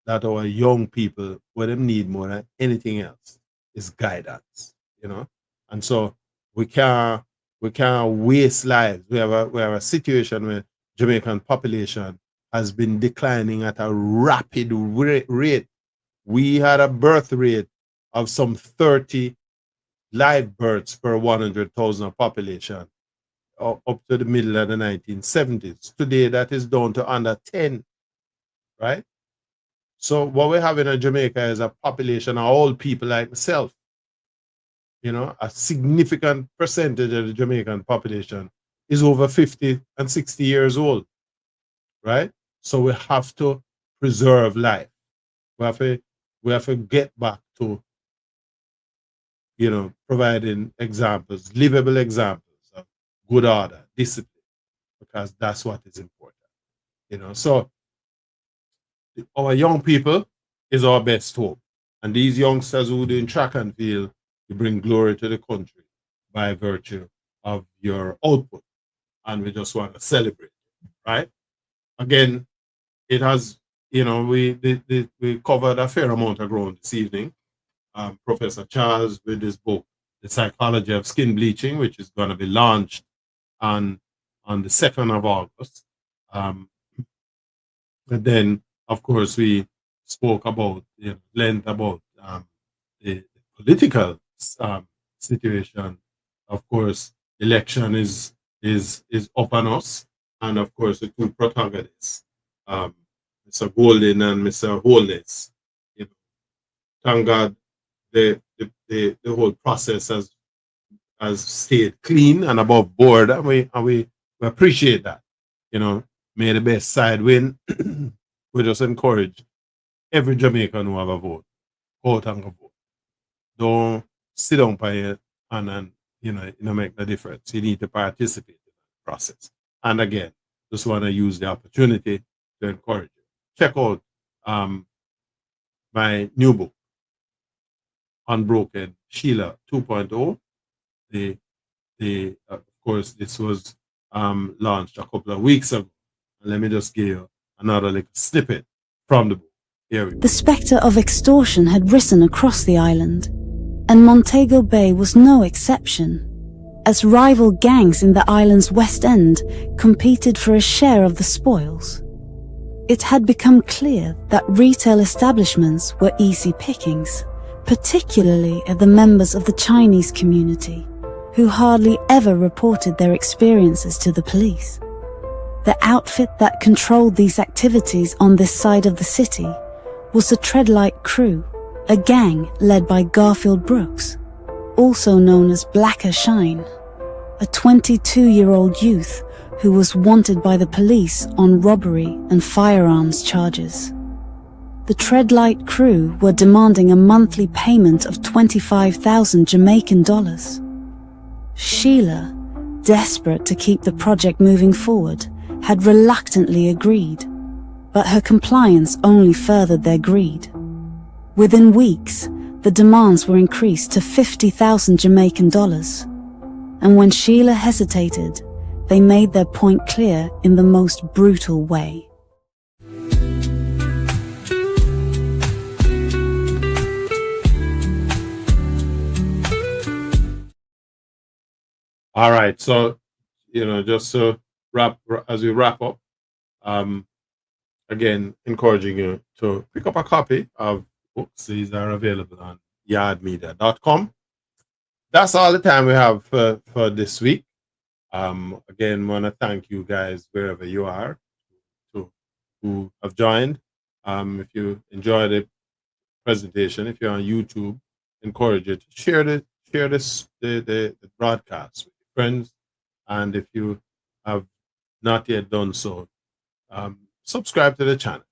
that our young people, what they need more than anything else is guidance, you know. And so we can't waste lives. We have a situation where Jamaican population has been declining at a rapid rate. We had a birth rate of some 30 live births per 100,000 population up to the middle of the 1970s. Today, that is down to under 10, right? So what we have in Jamaica is a population of old people like myself. You know, a significant percentage of the Jamaican population is over 50 and 60 years old, right? So we have to preserve life. We have to get back to, you know, providing examples, livable examples of good order, discipline, because that's what is important, you know. So our young people is our best hope. And these youngsters who do in track and field, you bring glory to the country by virtue of your output. And we just want to celebrate, right? Again, it has, you know, we covered a fair amount of ground this evening. Professor Charles with his book, The Psychology of Skin Bleaching, which is going to be launched on the 2nd of August. And then, of course, we spoke about, you know, length about the political situation. Of course, election is upon us, and of course, the two protagonists, Mr. Golden and Mr. Holness. You know, thank God the whole process has stayed clean and above board, and we appreciate that. You know, may the best side win. We just encourage every Jamaican who have a vote, go out and go vote. Don't sit down by it and you know make no difference. You need to participate in the process. And again, just want to use the opportunity to encourage you. Check out my new book, Unbroken Sheila 2.0. Of course, this was launched a couple of weeks ago. Let me just give you another little snippet from the book. Here we go. The spectre of extortion had risen across the island, and Montego Bay was no exception, as rival gangs in the island's west end competed for a share of the spoils. It had become clear that retail establishments were easy pickings, particularly at the members of the Chinese community, who hardly ever reported their experiences to the police. The outfit that controlled these activities on this side of the city was the Treadlight Crew, a gang led by Garfield Brooks, also known as Blacker Shine, a 22-year-old youth who was wanted by the police on robbery and firearms charges. The Treadlight Crew were demanding a monthly payment of 25,000 Jamaican dollars. Sheila, desperate to keep the project moving forward, had reluctantly agreed, but her compliance only furthered their greed. Within weeks, the demands were increased to 50,000 Jamaican dollars, and when Sheila hesitated, they made their point clear in the most brutal way. All right, so you know, just to as we wrap up, again, encouraging you to pick up a copy of books. These are available on yardmedia.com. That's all the time we have for this week. Again, want to thank you guys wherever you are who have joined. If you enjoyed the presentation, if you're on YouTube, encourage you to share the broadcast with your friends. And if you have not yet done so, subscribe to the channel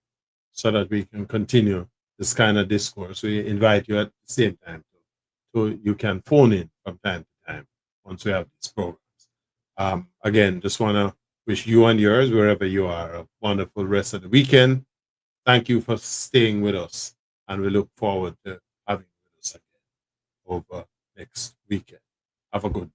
so that we can continue this kind of discourse. We invite you at the same time so you can phone in from time to time once we have these programs. Again, just want to wish you and yours, wherever you are, a wonderful rest of the weekend. Thank you for staying with us, and we look forward to having you with us again over next weekend. Have a good